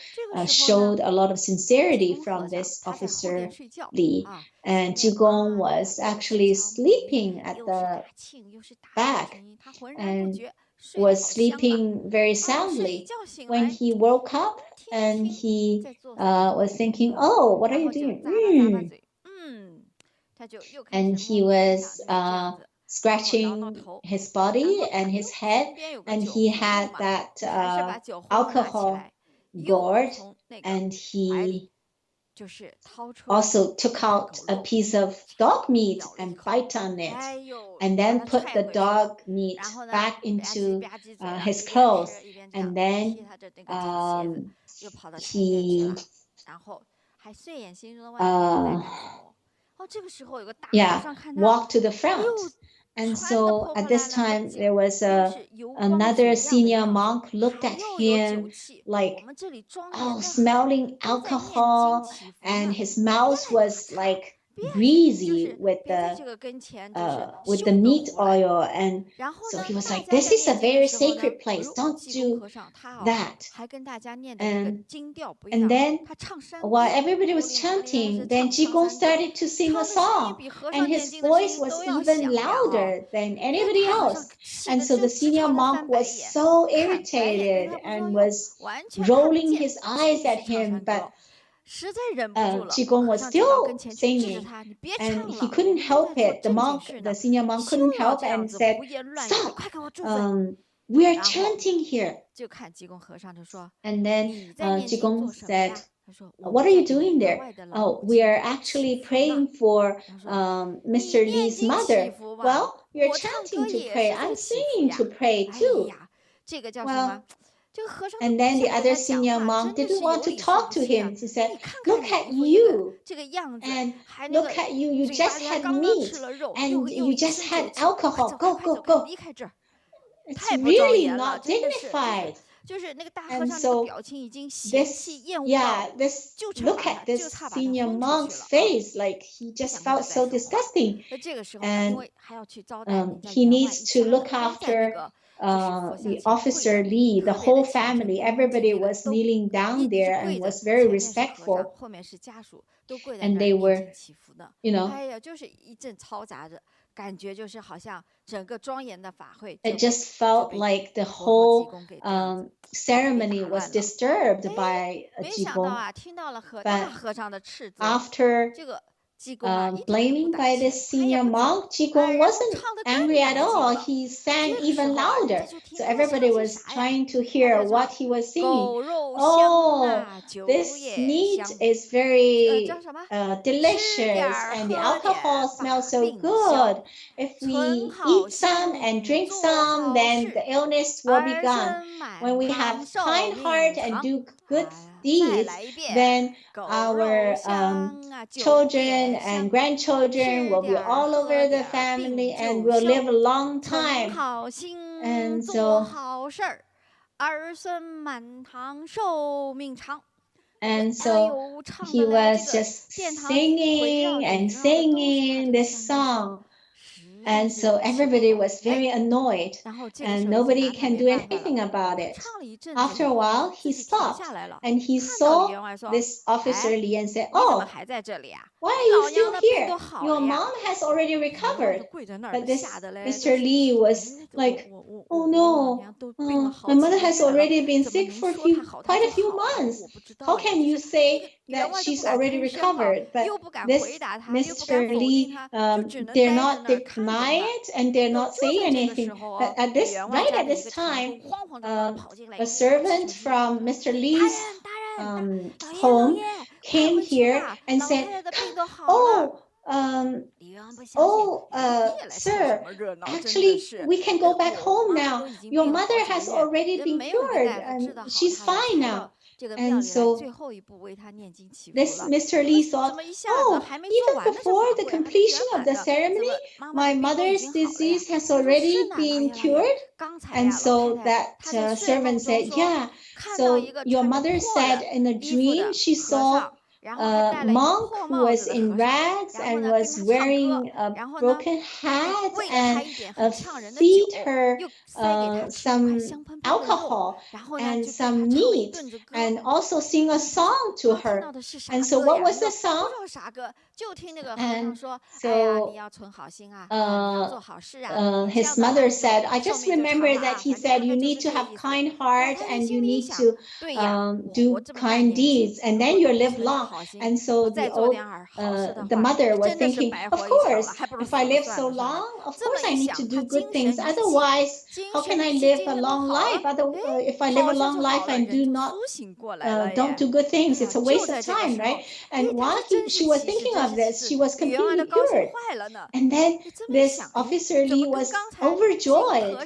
showed a lot of sincerity from this Officer Li. And Ji Gong was actually sleeping at the back and was sleeping very soundly when he woke up, and he was thinking, oh, what are you doing? And he was scratching his body and his head, and he had that alcohol gourd, and he also took out a piece of dog meat and bite on it, and then put the dog meat back into his clothes, and then he walked to the front. And so at this time, there was another senior monk looked at him like, oh, smelling alcohol, and his mouth was like greasy with the meat oil. And so he was like, this is a very sacred place, don't do that. And then while everybody was chanting, then Ji Gong started to sing a song, and his voice was even louder than anybody else. And so the senior monk was so irritated and was rolling his eyes at him, but Ji Gong was still singing, and he couldn't help it. The senior monk couldn't help and said, stop, we are chanting here. And then Ji Gong said, what are you doing there? Oh, we are actually praying for Mr. Li's mother. Well, you're chanting to pray. I'm singing to pray too. Well, and then the other senior monk didn't want to talk to him. He said, look at you, and look at you, you just had meat, and you just had alcohol. Go, go, go. It's really not dignified. And so look at this senior monk's face, like he just felt so disgusting. And he needs to look after the officer Li, the whole family. Everybody was kneeling down there and was very respectful. And they were, you know, it just felt like the whole ceremony was disturbed by Ji Gong. But after blaming by this senior monk, Ji Gong wasn't angry at all. He sang even louder. So everybody was trying to hear what he was singing. Oh, this meat is very delicious, and the alcohol smells so good. If we eat some and drink some, then the illness will be gone. When we have kind heart and do good deeds, then our children and grandchildren will be all over the family and will live a long time. And so he was just singing and singing this song. And so everybody was very annoyed, and nobody can do anything about it. After a while, he stopped, and he saw this officer Li and said, oh, why are you still here? Your mom has already recovered. But this Mr. Li was like, oh no, my mother has already been sick for quite a few months. How can you say that she's already recovered? But this Mr. Li dare not deny it, and dare not say anything. But right at this time, a servant from Mr. Li's home came here and said, sir, actually, we can go back home now. Your mother has already been cured, and she's fine now. And so this Mr. Li thought, oh, even before the completion of the ceremony, my mother's disease has already been cured. And so that servant said, yeah, so your mother said in a dream she saw a monk who was in rags and was wearing a broken hat and feed her some alcohol and some meat, and also sing a song to her. And so what was the song? And so his mother said, I just remember that he said, you need to have kind heart and you need to do kind deeds, and then you'll live long. And so the mother was thinking, of course, if I live so long, of course I need to do good things. Otherwise, how can I live a long life? If I live a long life and don't do good things, it's a waste of time, right? And while she was thinking of this, she was completely cured. And then this officer Li was overjoyed.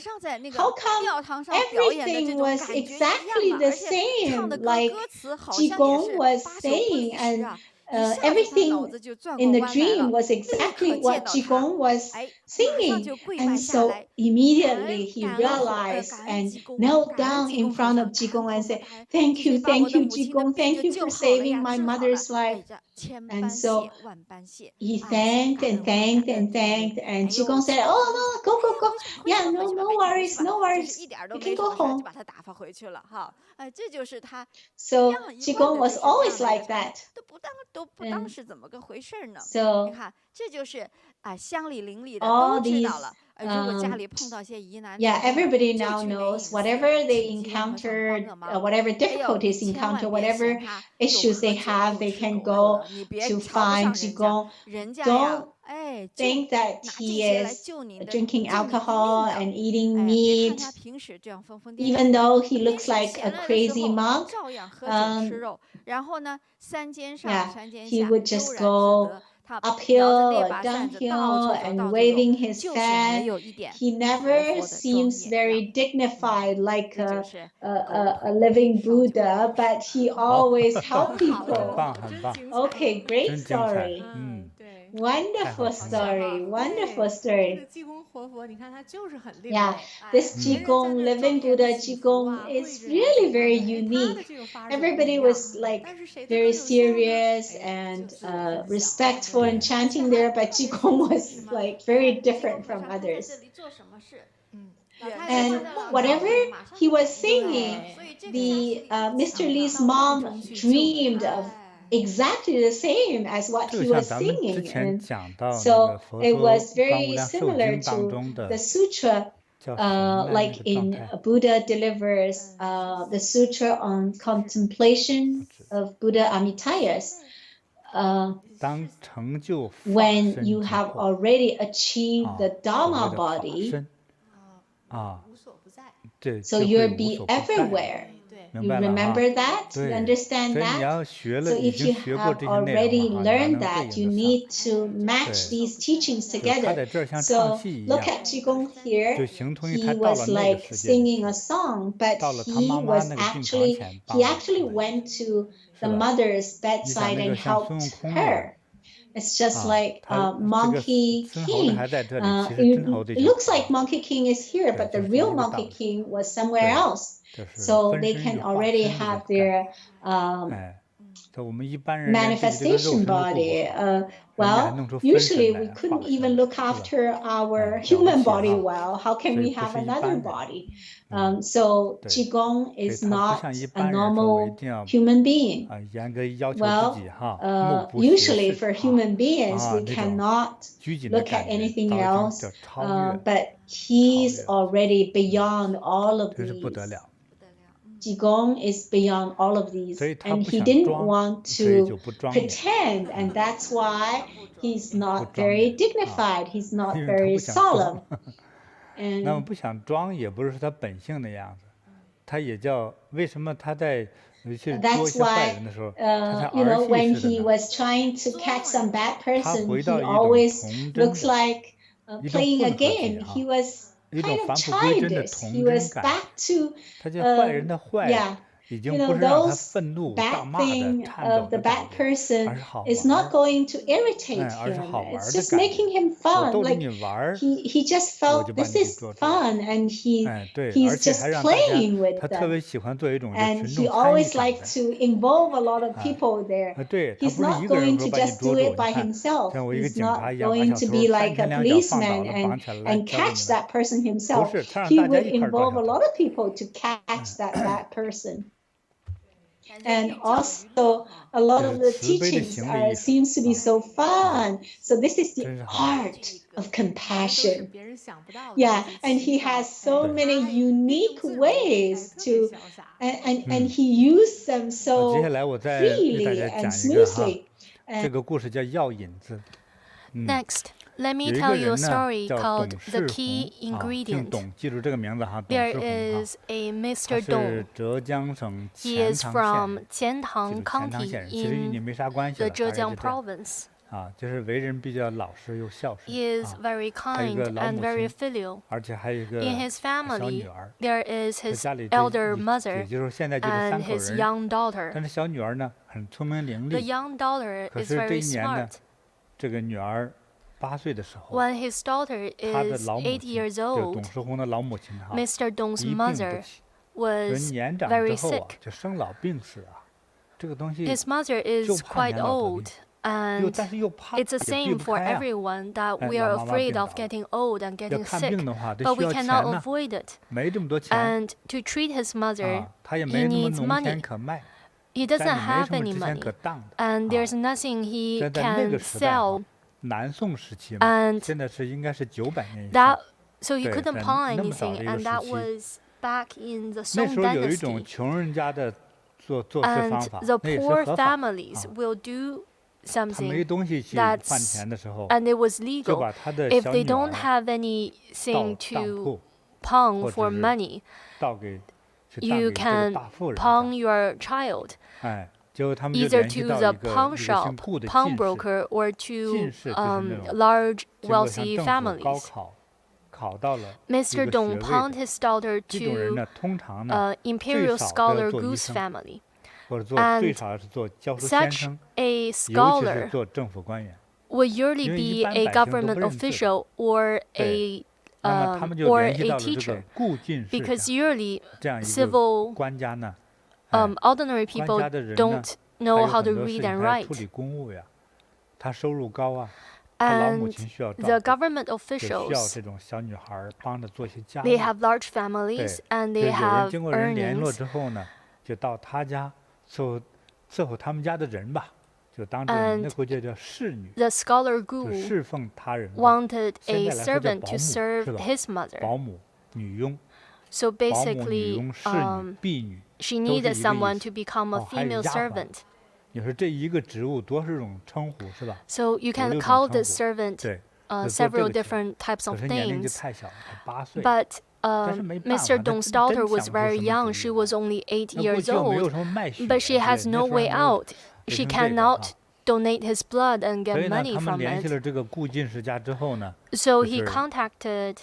How come everything was exactly the same, like Ji Gong was saying, and everything in the dream was exactly what Ji Gong was singing. And so immediately he realized and knelt down in front of Ji Gong and said, thank you, Ji Gong, thank you for saving my mother's life. And so he thanked and thanked and thanked, and Ji Gong said, oh, no, go. Yeah, no worries. You can go home. So Ji Gong was always like that. So all these, everybody now knows whatever they encounter, whatever difficulties encounter, whatever issues they have, they can go to find Ji Gong. Don't think that he is drinking alcohol and eating meat, even though he looks like a crazy monk. He would just go uphill or downhill and waving his fan. He never seems very dignified like a living Buddha, but he always helped people. Okay, great story. Wonderful story. Yeah, this Ji Gong, living Buddha Ji Gong, is really very unique. Everybody was like very serious and respectful and chanting there, but Ji Gong was like very different from others. And whatever he was singing, the Mr. Li's mom dreamed of exactly the same as what he was singing. And so it was very similar to the sutra, like in Buddha delivers the sutra on contemplation of Buddha Amitayas. When you have already achieved the Dharma body, so you'll be everywhere. You remember that? You understand that? So if you have already learned that, you need to match these teachings together. So look at Ji Gong here. He was like singing a song, but he actually went to the mother's bedside and helped her. It's just like Monkey King. It looks like Monkey King is here, but the real Monkey King was somewhere else. So they can already have their manifestation body. Well, usually we couldn't even look after our human body well. How can we have another body? So Ji Gong is not a normal human being. Well, usually for human beings, we cannot look at anything else, but he's already beyond all of these. Ji Gong is beyond all of these, and he didn't want to pretend, and that's why he's not very dignified, he's not very solemn. And that's why, when he was trying to catch some bad person, he always looks like playing a game. He was kind of childish. He was back to those bad thing of the bad person is not going to irritate him. It's just making him fun. Like he just felt this is fun, and he's just playing with them. And he always likes to involve a lot of people there. He's not going to just do it by himself. He's not going to be like a policeman and catch that person himself. He would involve a lot of people to catch that bad person. And also, a lot of the teachings seems to be so fun. So this is the art of compassion. Yeah, and he has so many unique ways to, and he used them so freely and smoothly. 这个故事叫药引子。Next, let me tell you a story called The Key Ingredient. 董，记住这个名字哈，董 There 世宏 is a Mr. 他是 Dong. 浙江省 He 钱 is 塘 from 县， Qiantang 钱塘 County 县人，其实与你 in 没啥关系 the 了，大概是 Zhejiang 这样 province. 啊，就是为人比较老实又孝顺 He is 啊， very 还有一个 kind 老 and 母 very 亲， filial. 而且还有一个 In his 小女 family, 儿， there is 在 his 家里 elder 也 mother 就是现在就是 and 3口 his 人， young daughter. 但是小女儿呢很聪明伶 The 俐， young daughter 可 is 是这 very 一年呢， smart. 这个女儿8岁的时候， When his daughter 她的 is 老母 8亲， years 就 old, 董世宏的老母亲哈， Mr. Dong's 一病不 mother 起，人 was 年长 very 之后啊， sick. 就生老病死啊，这个东西 His mother 就 is 怕 quite 年老得 old, 病， and 但是又怕 it's the 也避 same 不 for 开啊。 everyone that 哎， we 老 are 妈妈 afraid 病 of 倒了， getting old and 要 getting 看 sick, 病的话，得 but 需 we 要钱 cannot 呢， avoid it. 没这么多钱 And to treat his mother, 啊，他也 he 没那么 needs 农田 money. 可卖， He 家 doesn't 里没 have 什么 any 值钱 money, 可当的 and 啊。 there's nothing he 在那 can 个时代啊， sell. 南宋时期嘛， And 现在是应该是900年以 that 上。 so he 对， couldn't 在 pawn 那么早 anything, 的一个 and 时 that 期， was back in the 那 Song 时候有一种 dynasty. 穷人家的做事方 And 法， the 那也是 poor 合法 families 啊。 will do 他没 something 东西去换 that's 钱的时候， and it was 就 legal. 把他的 If 小 they 女 don't 儿 have 到 anything 当 to 铺 或 pawn 者 for 是 money, 倒给去当 you 给这个 can 大富人 pawn 家， your child 哎，结果他们就 either 联系 to 到 the 一个 pawn 姓 shop, 顾的 pawn 进士， broker, or 进 to 士就是那种 large 经过向 wealthy 政府高 families. 考到了一 Mr. 个 Dong 学位 pawned 的 his daughter 这种人 to 呢，通常呢 imperial 最少都要 scholar 做医 Goose 生， family. 或者最 And 少是做教书先 such 生， a 尤其是 scholar 做政府官员。 would usually 因为一 be 般 a 百姓都 government 不认字的， official or 对， a 那么他们就 or 联系 a 到了这个 teacher, 顾进士 because 家 usually 这样一个 civil 官家呢，哎， ordinary 官 people 家的人呢， don't 他 know 有 how 很 to 多事 read 情 and 他要处 write, 理公务呀，他收入高啊，他老母 and 亲需要 the 照顾， government 就需要 officials 这种小女孩儿帮着做些家 they 务。 have large 对， families and 就 they 有人 have 经过人联络 earnings, 之后呢，就到他家伺候他们家的人吧，就当这种 and 那估计叫侍女， the scholar 就 Gu 侍奉他人的。 wanted 现 a 在来说叫 servant 保 to 姆 serve 是吧？ his mother. 保姆、女佣、 So 保姆、女 basically, 佣、侍女、婢女， she 都是 needed 一个意 someone 思。 to become a 哦，还有 female 丫鬟。 servant. 你说这一个职务多少种称呼是吧？ So you 5、 can 6 call 种 this 称呼。 servant 对，就做这 several 个钱， different types 可 of 是年龄就 things. 太小了，才8岁。 But 但是没办法， Mr. 他 Dong's 真 daughter 想 was 不出 very 什么 young. 主 She 意 was 来。 only 8那过 years 去又没有 old, 什么卖血 but she 之 has 类， no 那时候 way 还没有 out. 流 She 行这个哈。 cannot donate his blood and 所 get 以呢， money 他们 from 联系 it. 了这个顾进士家之后呢， So 就 he 是 contacted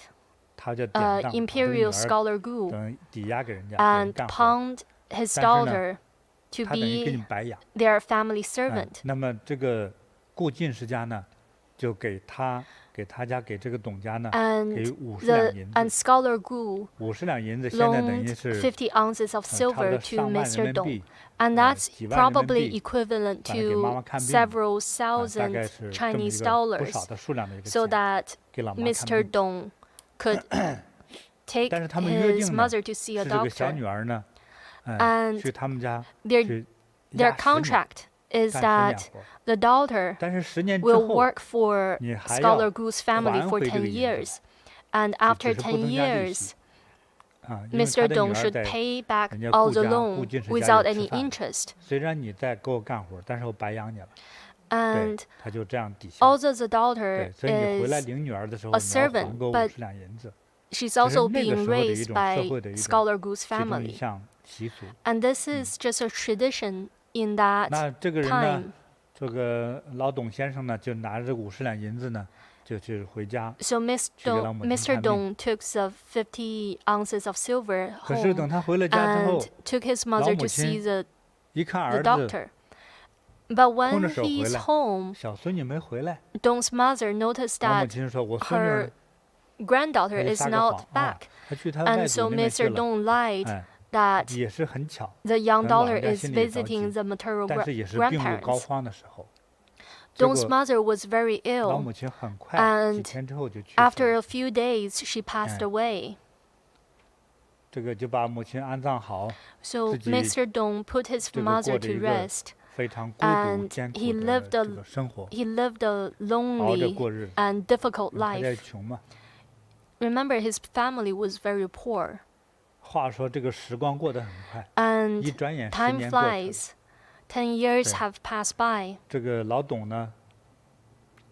他就典当把这个女 Imperial 儿 scholar Gu 等抵押给人家，给人 and 干活， pawned his 但是呢， daughter to 他等于给你 be 白养。their family 哎， servant. 那么这个顾进士家呢，就给他家给这个董家呢，给 And 50 the 两银 and 子。 scholar Gu 50两银子现在等于 loaned 是50 ounces of 差不 silver 多 to 上万人 Mr. 民 Dong, 币， and that's 几万人民 probably 币， equivalent 把它给妈 to 妈看病， several 大概 thousand 是这么一 Chinese 个不 dollars, 少的数量的一个 so 钱， that 给老妈看 Mr. 病。Dong could take 但是他们约 his 定呢， mother to see 是 a 这个小 doctor. 女儿呢，哎， And 去他们家 Their 去 their 压10年， contract is 干10 that 年活。 the daughter 但是10年之 will 后， work for 你还 scholar 要 Gu's family 还 for 回这个 10 银子， years, and 只 after 是不 10增加利 years, 息啊，因为他 Mr. 的 Dong 女儿 should 在 pay back 人家 all 顾 the 家 loan 顾进士家 without 也吃 any 饭了。 interest. 虽然你在给我干活，但是我白养你了。对， And 他就这样抵消。 although the 对， daughter 所以你回来 is 领女儿的时候， a 你要还 servant, 够 but 50两银子， she's 这是 also 那个 being 时候的一 raised 种 by 社会的一种 scholar Gu's 其中一 family. 项习俗。 And this is just a tradition in that 那这个人呢， time. 这个老董先生呢，就拿着这50两银子呢，就去回家。 So 去给老母亲 Mr. 看病。 Dong took the 50 ounces of silver 可是 home 等他回了家之后 and，took his 老 mother 母 to see 亲 the 一看 the 儿子 doctor. But 空 when 着手回 he's 来， home, 小孙女没回来， Dong's mother noticed 老母 that 亲说：“我孙女儿 her granddaughter 她就 is 撒个 not 谎啊 back. 她去她外 And 祖 so 那边去 Mr. 了。” Dong lied 哎， that 也是很巧， the young 可能老 daughter 人家 is 心里也着 visiting 急， the maternal 但是也是病入膏 grandparents. 肓的时候。结 Dong's 果 mother was very 老 ill. 母亲很快几 Oh, ，and 天之后就去世 After 了。 a few days, she passed Eh. away. 这个就把母亲安葬好， So 自己 Mr. Dong put his 这个 mother 过着 to 一个 rest, 非常孤独 and 艰苦 he 的 lived 这 a 个生活， he lived a 熬着 lonely 过日子。 and difficult 他家 life. 穷嘛。 Remember, his family was very poor, 话说这个时光过得很快， and 一转眼10 time 年过去了。 flies. 10 years 对。 have passed by. 这个老董呢，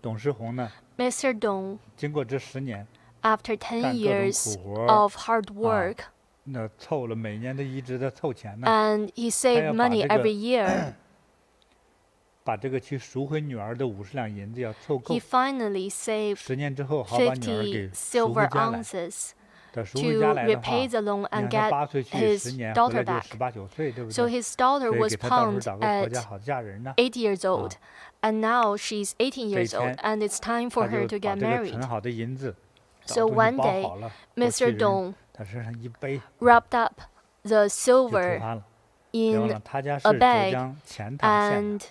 董世宏呢， Mr. Dong, 经过这10年， after 10干各种 years 苦活， of hard work, 那凑了每年的一直在凑钱呢， and he saved 要把 money 这个 every year, 把这个去赎回女儿的50两银子要凑够 he，finally saved 10年之后好把女儿 50给赎回 silver 家来。 ounces 等赎回 to 家来的话， repay the loan 你 and 看他 get 8岁去 his 10年， daughter 回来就 back. 18、19岁，对不 So 对？ his daughter 所以 was 给他到时候 pumped 找个国家 at 好嫁人呢。 8 years old, and now she's 18 years old, 这一天， and it's time for 他 her 就 to 把 get 这个 married. 存好的银子，找 So 东西 one 包 day, 好了，过去 Mr. 人 Dong 他身上一背 wrapped up the 就出 silver 发了。别忘 in 了，他家是 a 浙 bag 江钱塘县 and 的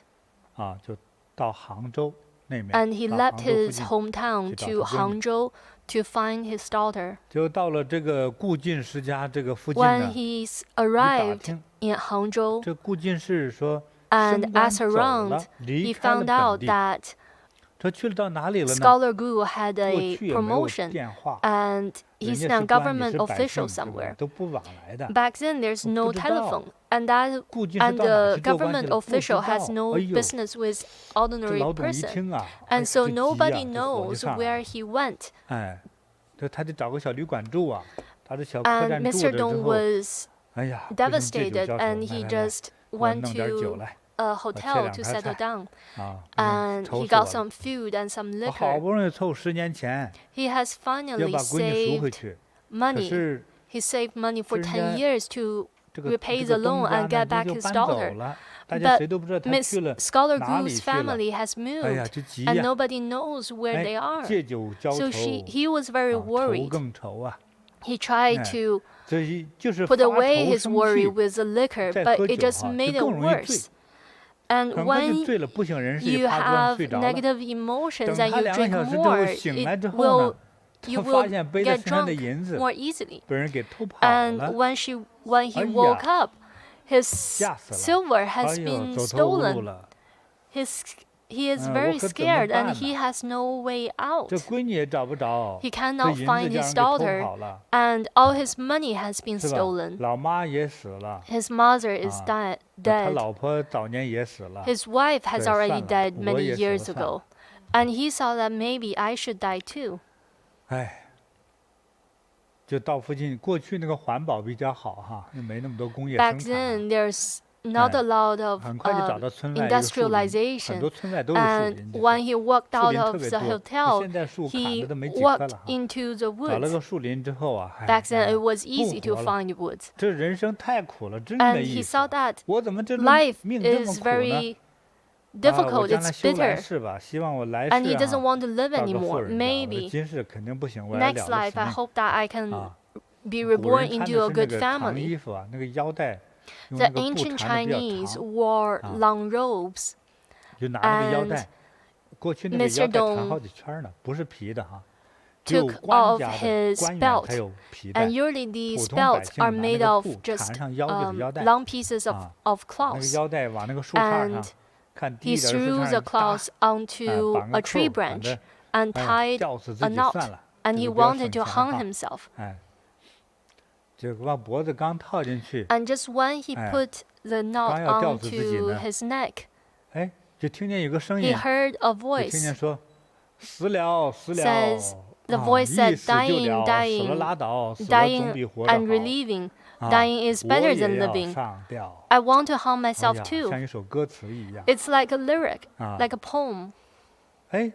啊，就到杭州那面， and he 到 left 杭州附 his 近， hometown 去 to 找他闺女。 Hangzhou to find his daughter. 就到了这个顾进士家这个附近 When 呢， he's 一打 arrived 听， in Hangzhou 这顾进士说 and 升官 asked 走 around, 了， he 离开了 found 本 out 地。 that 他去了到哪里了呢？ Scholar Gu had 过 a 去也没有 promotion 电话， and 人 he's 家 now 是官，你 government 是百 official 姓，对吧？ somewhere. 都不往来的。 Back then, there's 我 no 不知道 telephone, and that 顾进士 and 到哪 the 去做官去 government 了？不知 official has 道。 no 哎呦， business with 这 ordinary 老董一 person, 听啊，哎 and so 这急呀， nobody 这火就 knows 上来 where 了。 he went. 哎，这他得找个小旅馆住啊，他这小客栈 And 住 Mr. 着之 Dong 后， was 哎呀，不行，借酒 devastated, 浇愁， and 来 he 来来， just 我 went 弄点酒 to 来 a 切 hotel 两 to 盘 settle 菜 down, 啊， and 愁 he 死我 got 了。 some food and some 我好 liquor. 不容易凑10年钱， He has 要 finally 把闺女赎回 saved 去，可 money. 是 He saved money for 这人 10家 years to 这个 repay 这 the 个东 loan 家 and 呢， get 人 back 就 his 搬走 daughter. 了，大家 But 谁都不知道他 Miss 去了 Scholar 哪 Gu's 里去了。 family has 哎呀， moved, 就急 and 呀， nobody knows where 哎， they are. 借酒浇 So 愁， he was very 啊，愁 worried. 更愁啊。 He tried 哎， to 这就是发 put away 愁 his 生 worry 气， with the liquor, 再 but 喝 it 酒 just 哈，就 made it 更容易醉， worse. And 很快就 when 醉了，不省人事，一 you 趴桌上 have 睡着了。 negative emotions 等 and 他 you 2个 drink 小时之 more, 后醒来 it 之后 will 呢， you 他发 will 现背在 get 身上的 drunk 银子 more easily. 被人给偷跑 And 了， when he 哎呀， woke up, his 吓死了！ silver 哎 has 呦， been 走投无路 stolen. 了。 He is 我 very 可怎么 scared 办 and he 呢？ has no way out. 这闺女也找不着， He 这 cannot 银子 find 叫 his 人给偷 daughter 跑了， and all his money has been 是吧？ stolen. 老妈也死了， His mother is 啊，他 dead. 老婆早年也死了。 His wife has 对， already 算了， died 我 many 也死了， years 算了。 ago. And he saw that maybe I should die too. 哎，就到附近，过去那个环保比较好哈，没那么多工业 Back 生产啊， then, there's not a lot of 很快就找到村外一个树林，很 industrialization. 多村外都是树 And 林，就 when 是 he walked 树 out 林特 of 别 the 多。 hotel, 现在树砍 he 的都没几棵 walked 了哈。 into the 找了 woods. 个树林之后啊，哎 Back then, 呀 it was easy 不 to 活了， find woods. 这人生太苦了，真 And 没 he 意思。 saw that 我怎么这 life 命这么 is 苦呢？ very 我 difficult, 将 it's 来修来 bitter. 世吧，希望我来 And he 世 doesn't 啊， want to live 找个富 anymore. 人家。我这 Maybe 今世肯定不行，我要 next 了 life, 使 I 命 hope that I can 啊。 be 古 reborn 人穿 into 的 a 是那 good 个长 family. 衣服啊，那个腰带用 The 那个布 ancient 缠的比较 Chinese 长， wore 啊， long robes. 就拿那个腰 And 带，过去那个 Mr. 腰带缠 Dong 好几圈儿呢，不是皮的哈，只有 took 官 off 家的 his 官员才 belt. 有皮带， And usually 普 these 通百 belts 姓 are 拿那 made 个 of 布 just 缠上腰就是腰带 long pieces 啊， of 那个 cloth. 腰带往那个树杈上 And 看低 he 一点的树 threw 杈 the 上一搭， cloth 哎， onto 绑个 a 扣 tree 儿，反 branch 正 and 哎呀 tied 吊死自 a 己 knot. 算了， And 这 he 个不要 wanted 省 to 钱 hang 哈， himself. 哎，这个把脖子刚套进去， And just when he 哎， put the knot 刚要吊死自己 onto 呢， his neck, 哎，就听见有个声 he 音， heard a 就听见 voice 说死了死了 says, the 啊， voice 一 said, 死就 dying, 了，死了 dying, 拉倒，死了总 dying 比活着 and 好 relieving. 啊， Dying is 我 better 也 than 要 living. 上吊。 I want to hang 哎 myself 呀， too. 像一首歌词一样 It's like a lyric, 啊！ like a poem. 哎，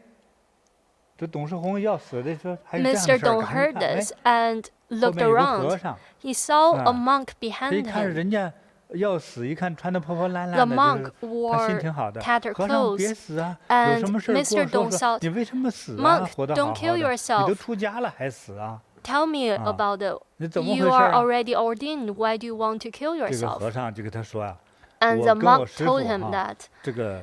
这董世宏要死的说还有这样 Mr. 的事儿， Dong 赶快 heard 看，哎， this and 后 looked 面有个和 around. 尚， He saw a 啊， monk 这一 behind 看 him. 人家要死，一看穿的破破烂 The 烂的，就 monk 是他心 wore 挺好的。 tattered 和尚别 clothes. 死啊，有 And 什么事儿跟 Mr. 我说 Dong 说， said, 你为什么死啊？ Monk, 活得好 don't 好 kill 的，你都 yourself. 出家了还死啊？ Tell me 啊， about it. 你怎么回 You 事 are 啊？ already ordained. Why do you want to kill 这个 yourself? 和尚就跟他说啊， And 我 the 跟我 monk 师傅 told him 哈， that 这个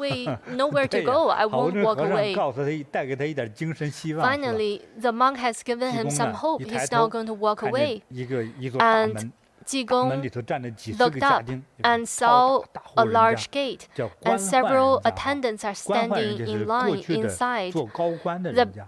nowhere to go. I won't walk away. 告诉他，带给他一点精神希望。 Finally, the monk has given him some hope. He's now going to walk away. 一座大门。 Ji Gong 里头站着几十 looked 个家 up 丁， and saw a large 家 gate, 叫官 and several 宦人家 attendants are 官宦人 standing 就是 in 过 line 去的 inside. 做高官的 The 人家。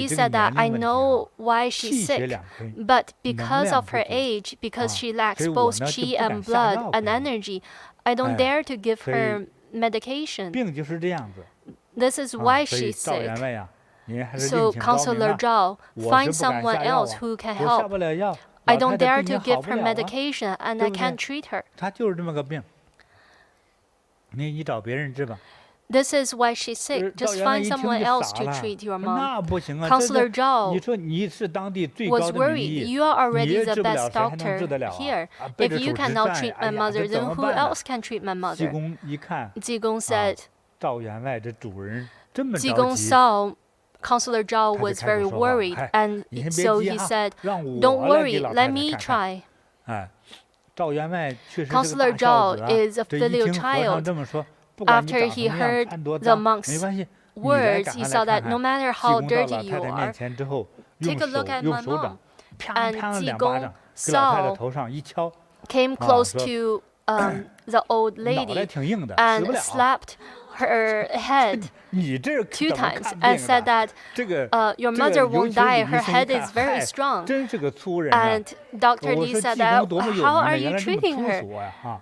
he said that I know why she's sick, but because of her age, because she lacks both qi and blood and energy, I don't dare to give her medication. This is why she's sick. So, Counselor Zhao, find someone else who can help. I don't dare to give her medication, and I can't treat her. This is why she's sick. Just find someone else to treat your mom. Counselor Zhao was worried. You are already the best doctor here. If you cannot treat my mother, then who else can treat my mother? Ji Gong said, Ji Gong saw Counselor Zhao was very worried, and so he said, don't worry, let me try. Counselor Zhao is a filial child. After he heard the monk's words, he saw that no matter how dirty you are, take a look at my mom. And Ji Gong saw, came close to the old lady and slapped her head 2 times and said that your mother won't die, her head is very strong. And Dr. Li said that, how are you treating her?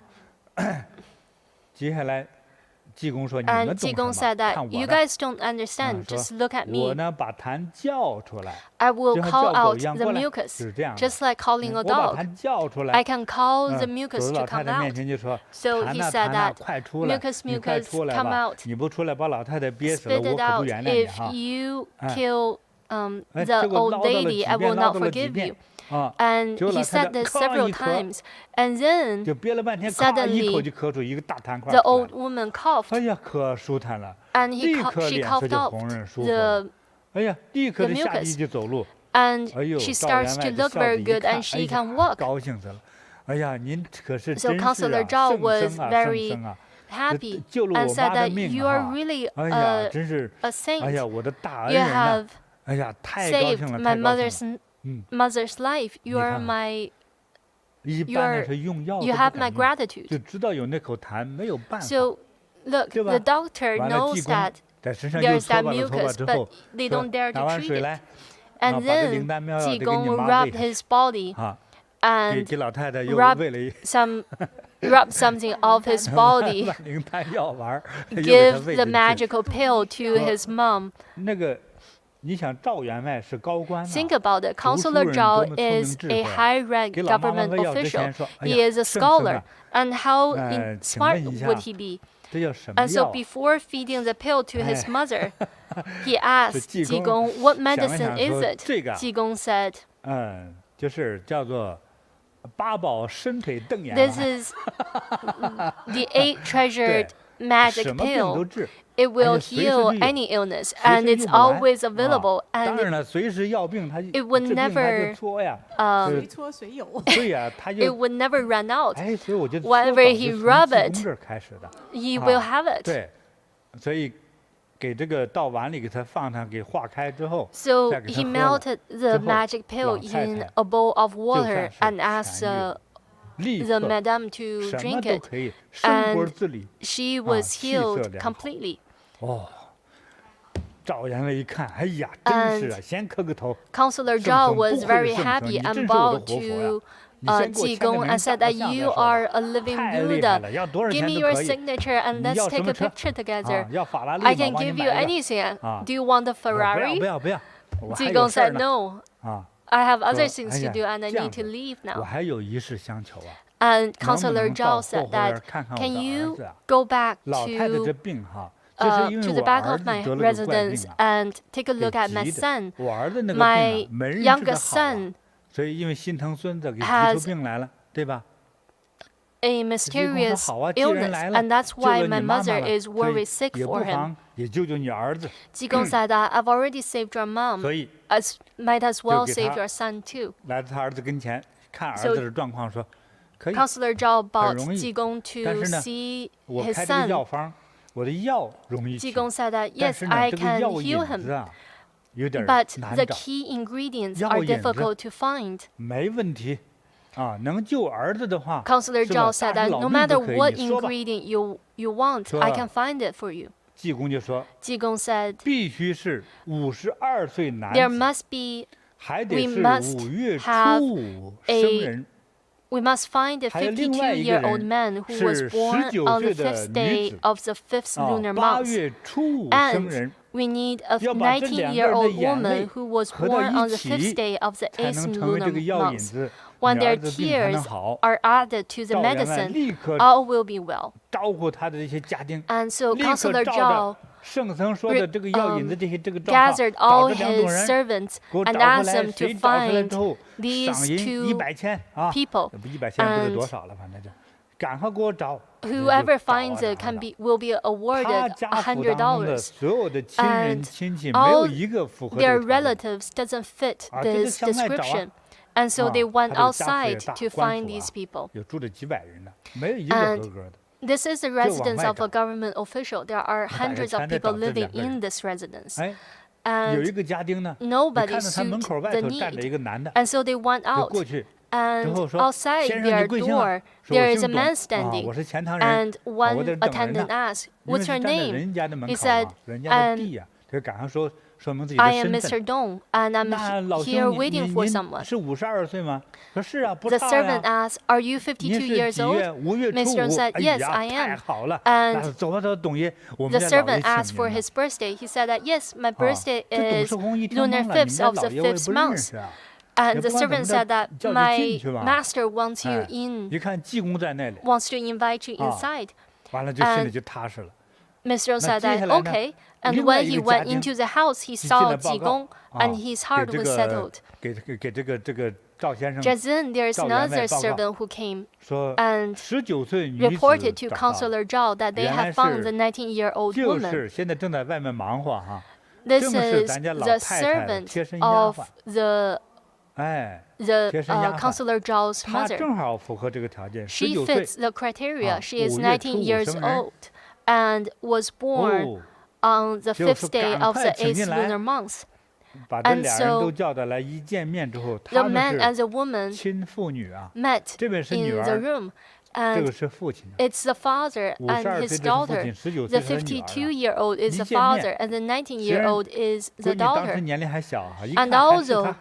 And Ji Gong said that, you guys don't understand, just look at me. I will call out the mucus, just like calling a dog. I can call the mucus to come out. So he said that, mucus, mucus, come out. Spit it out. If you kill the old lady, I will not forgive you. And he said this several times. And then suddenly the old woman coughed. And she coughed out the mucus. And she starts to look very good and she can walk. So Counselor Zhao was very happy and said that you are really a saint. You have saved my mother's life. You are my, you have my gratitude. So look, the doctor knows that there's that mucus, but they don't dare to treat it. And then Ji Gong rubbed his body and rub something off his body, give the magical pill to his mom. Think about it. Counselor Zhao is a high-rank government official. He is a scholar. And how smart would he be? And so before feeding the pill to his mother, he asked Ji Gong, what medicine is it? Ji Gong said, this is the 8-treasured magic pill. It will heal any illness, and it's always available, and it would never, it would never run out. Whenever he rub it, he will have it. So he melted the magic pill in a bowl of water and asked the madam to drink it, and she was healed completely. And Counselor Zhao was very happy and bowed to Ji Gong and said that you are a living Buddha. Give me your signature and let's take a picture together. I can give you anything. Do you want a Ferrari? Ji Gong said no. I have other things to do and I need to leave now. And Counselor Zhao said that, can you go back to the back of my residence and take a look at my son? My youngest son has a mysterious illness, and that's why my mother is worried sick for him. Ji Gong said that, I've already saved your mom. I might as well save your son too. So Counselor Zhao brought Ji Gong to see his son. Ji Gong said that, yes, I can heal him, but the key ingredients are difficult to find. Counselor Zhao said that no matter what ingredient you want, I can find it for you. Ji Gong said, there must be, we must find a 52-year-old man who was born on the 5th day of the 5th lunar month. And we need a 19-year-old woman who was born on the 5th day of the 8th lunar month. when their tears are added to the medicine, all will be well. And so Counselor Zhao gathered all his servants and asked them to find these 2 people. Whoever finds it will be awarded $100. And all their relatives doesn't fit this description. And so they went outside to find these people. And this is the residence of a government official. There are hundreds of people living in this residence. And nobody suited the need. And so they went out. And outside their door, there is a man standing. And one attendant asked, "What's your name?" He said, I am Mr. Dong, and I'm here waiting for someone. The servant asked, "Are you 52 years old?" Mr. Dong said, "Yes, I am." And the servant asked for his birthday. He said that, "Yes, my birthday is lunar 5th of the 5th month." And the servant said that my master wants you in, wants to invite you inside. And Mr. Dong said that, okay. And when he went into the house, he saw Ji Gong, and his heart was settled. Just then, there is another servant who came and reported to Counselor Zhao that they had found the 19-year-old woman. This is the servant of the Counselor Zhao's mother. She fits the criteria. She is 19 years old and was born on the 5th day of the 8th lunar month. And so the man and the woman met in the room. And it's the father and his daughter. The 52-year-old is the father, and the 19-year-old is the daughter. And although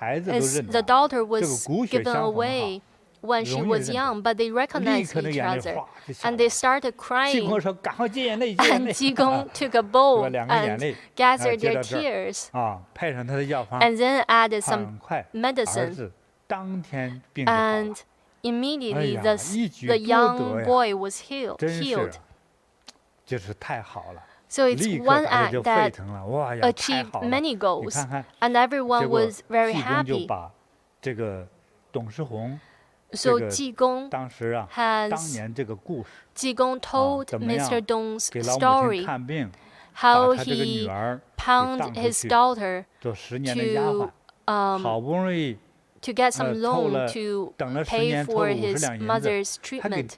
the daughter was given away when she was young, but they recognized each other. And they started crying. And Ji Gong took a bowl and gathered their tears. And then added some medicine. And immediately, the young boy was healed. So it's one act that achieved many goals, and everyone was very happy. So Ji Gong told Mr. Dong's story, how he pawned his daughter to get some loan to pay for his mother's treatment.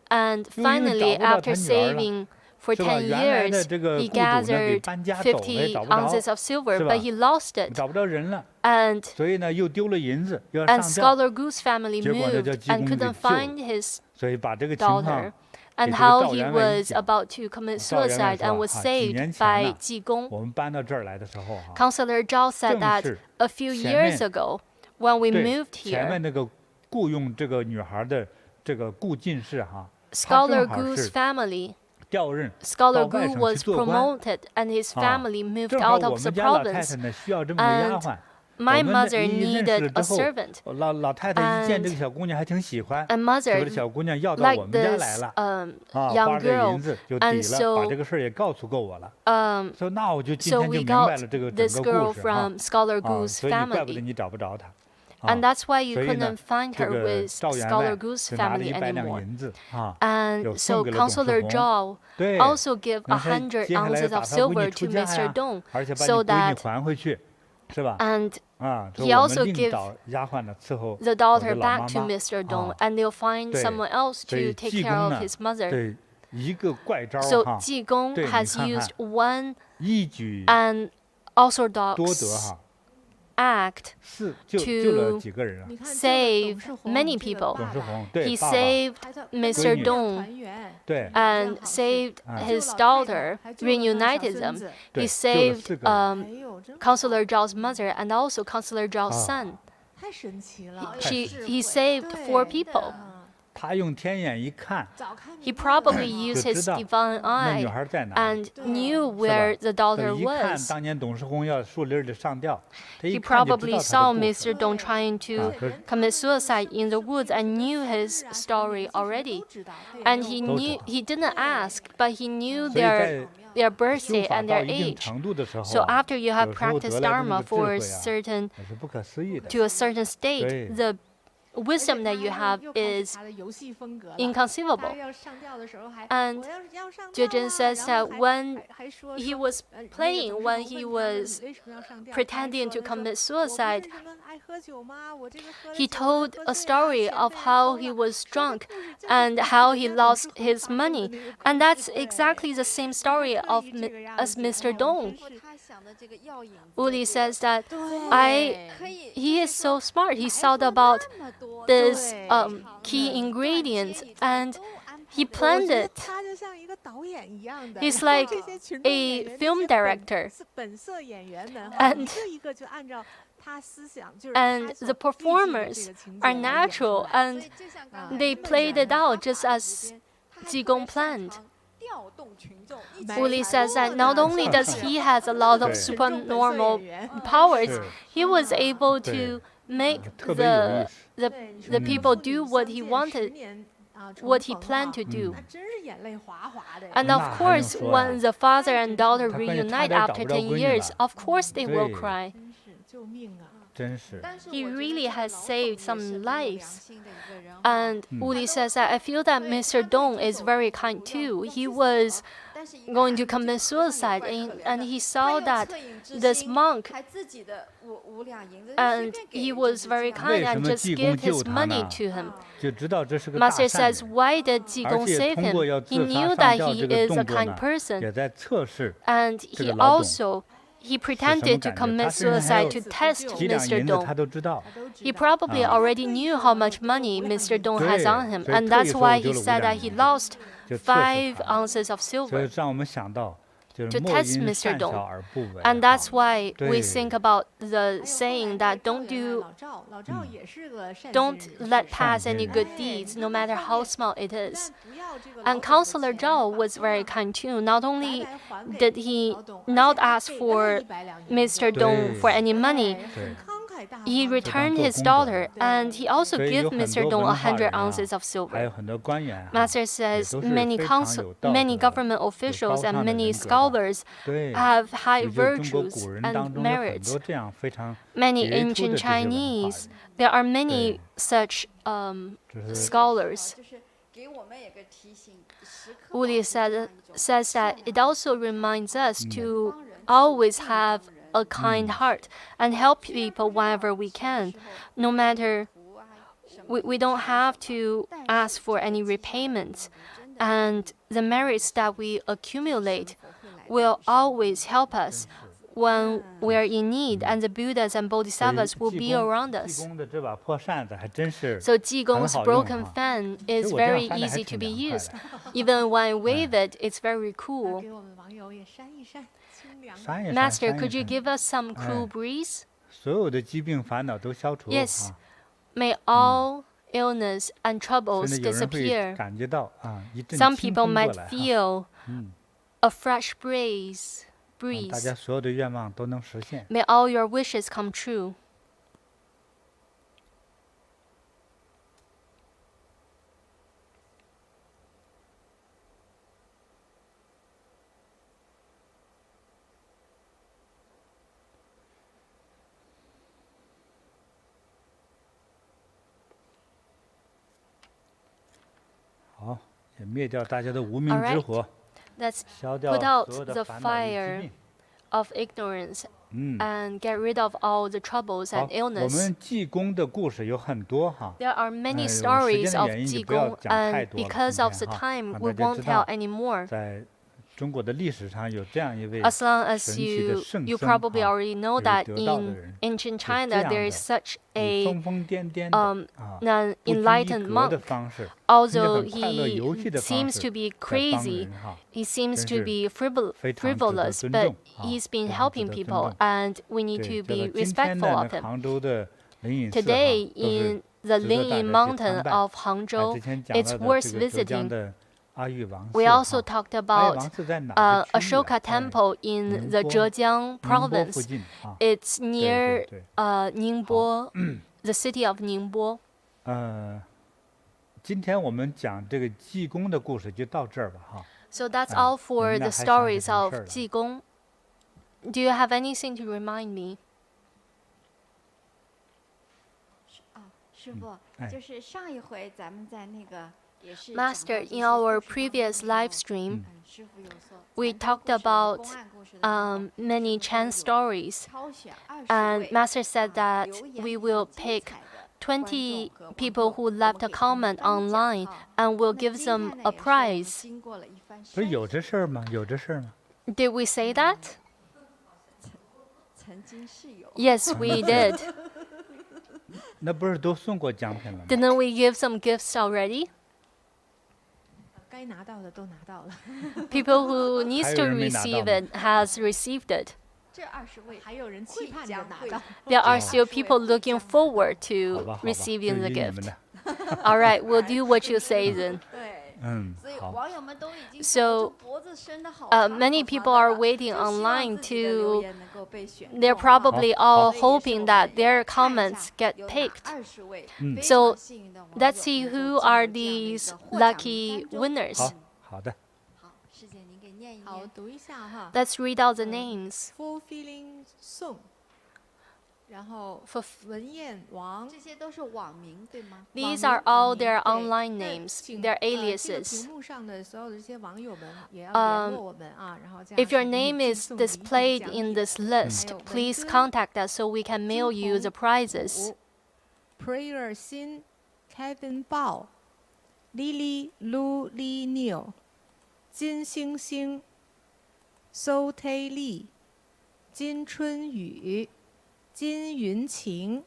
And finally, after saving for 10 years, he gathered 50 ounces of silver, but he lost it. And Scholar Gu's family moved and couldn't find his daughter. And how he was about to commit suicide and was saved by Ji Gong. Counselor Zhao said that a few years ago, when we moved here, Scholar Gu's family, Scholar Gu was promoted and his family moved out of the province. And my mother needed a servant. And mother liked this young girl. And so we got this girl from Scholar Gu's family. And that's why you couldn't find her with Scholar Gu's family anymore. And so Counselor Zhao also gave 100 ounces of silver to Mr. Dong, so that, and he also gave the daughter back to Mr. Dong, and they'll find someone else to take care of his mother. So Ji Gong has used one unorthodox act to save many people. He saved Mr. Dong and saved his daughter, reunited them. He saved Counselor Zhao's mother and also Counselor Zhao's son. He saved 4 people. He probably used his divine eye and knew where the daughter was. He probably saw Mr. Dong trying to commit suicide in the woods and knew his story already. And he didn't ask, but he knew their birthday and their age. So after you have practiced Dharma to a certain state, the wisdom that you have is inconceivable. And Zhejiang says that when he was playing, when he was pretending to commit suicide, he told a story of how he was drunk and how he lost his money. And that's exactly the same story as Mr. Dong. Uli says that he is so smart. He thought about this key ingredient and he planned it. He's like a film director. And the performers are natural and they played it out just as Ji Gong planned. Uli says that not only does he has a lot of supernormal powers, he was able to make the people do what he wanted, what he planned to do. And of course, when the father and daughter reunite after 10 years, of course they will cry. He really has saved some lives. And Uli says that I feel that Mr. Dong is very kind too. He was going to commit suicide and he saw that this monk and he was very kind and just gave his money to him. Master says, why did Ji Gong save him? He knew that he is a kind person. And he pretended to commit suicide to test Mr. Dong. He probably already knew how much money Mr. Dong has on him, and that's why he said that he lost 5 ounces of silver to test Mr. Dong. And that's why we think about the saying that don't let pass any good deeds, no matter how small it is. And Counselor Zhao was very kind too. Not only did he not ask for Mr. Dong for any money, he returned his daughter, and he also gave Mr. Dong 100 ounces of silver. Master says many government officials and many scholars have high virtues and merits. Many ancient Chinese, there are many such scholars. Uli says that it also reminds us to always have a kind heart and help people whenever we can. No matter, we don't have to ask for any repayments. And the merits that we accumulate will always help us when we are in need, and the Buddhas and Bodhisattvas will be around us. So Ji Gong's broken fan is very easy to be used. Even when I wave it, it's very cool. Master, could you give us some cool breeze? Yes. May all illness and troubles disappear. Some people might feel a fresh breeze. May all your wishes come true. All right. Let's put out the fire of ignorance and get rid of all the troubles and illness. There are many stories of Ji Gong, and because of the time, we won't tell anymore. As long as you probably already know that in ancient China there is such a enlightened monk. Although he seems to be crazy, he seems to be frivolous, but he's been helping people, and we need to be respectful of him. Today in the Lingyin Mountain of Hangzhou. It's worth visiting. We also talked about Ashoka Temple in the Zhejiang province. It's near Ningbo, the city of Ningbo. 今天我们讲这个济公的故事就到这儿吧，哈。So that's all for the stories of Ji Gong. Do you have anything to remind me? 师父，就是上一回咱们在那个。Master, in our previous live stream, we talked about many Chan stories, and Master said that we will pick 20 people who left a comment online, and we'll give them a prize. 不是有这事儿吗？有这事儿吗？ Did we say that? Yes, we did. 那不是都送过奖品了吗？ Didn't we give some gifts already? People who needs to receive it has received it. There are still people looking forward to receiving the gift. All right, we'll do what you say then. So many people are waiting online to. They're probably all hoping that their comments get picked. So let's see who are these lucky winners. 好的。 Let's read out the names. Fulfilling Song. 然后文彦王， These are all their online names, their aliases. If your name is displayed in this list, please contact us so we can mail you the prizes. Prayer Xin, Kevin Bao, Lily Lu Li Niu, Jin Xing Xing, So Tae Li, Jin Chun Yu, 金云晴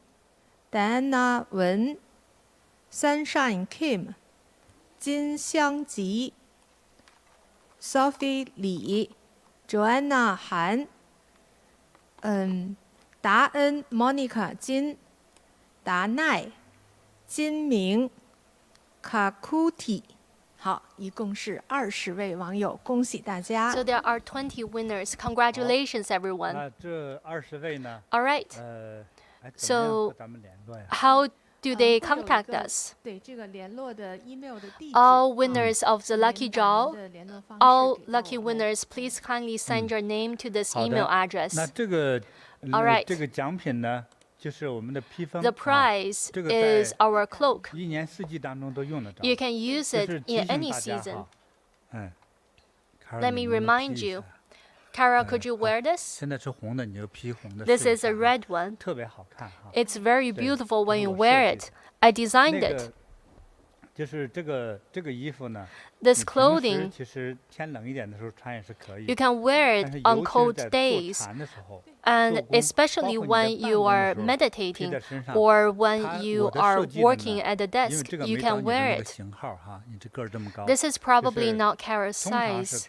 Diana 文 Sunshine Kim 金香吉 Sophie 李 Joanna 韩达恩 Monica 金达奈金明 Kakuti 好，一共是20位网友，恭喜大家。 So there are 20 winners. Congratulations, everyone. 这20位呢？ All right. So how do they contact us? 对，这个联络的 email 的地址。 All winners of the lucky draw, all lucky winners, please kindly send your name to this email address. 那这个 All right. 这个奖品呢？ 就是我们的披风 The prize is our cloak. 一年四季当中都用得着 You can use it in any season. Let me remind you. Kara, could you wear this? 现在是红的，你就披红的。 This is a red one. 特别好看哈。 It's very beautiful when you wear it. I designed it. 就是这个衣服呢。 This clothing, 其实天冷一点的时候穿也是可以。 you can wear it on cold days. And especially when you are meditating or when you are working at the desk, you can wear it. This is probably not Kara's size,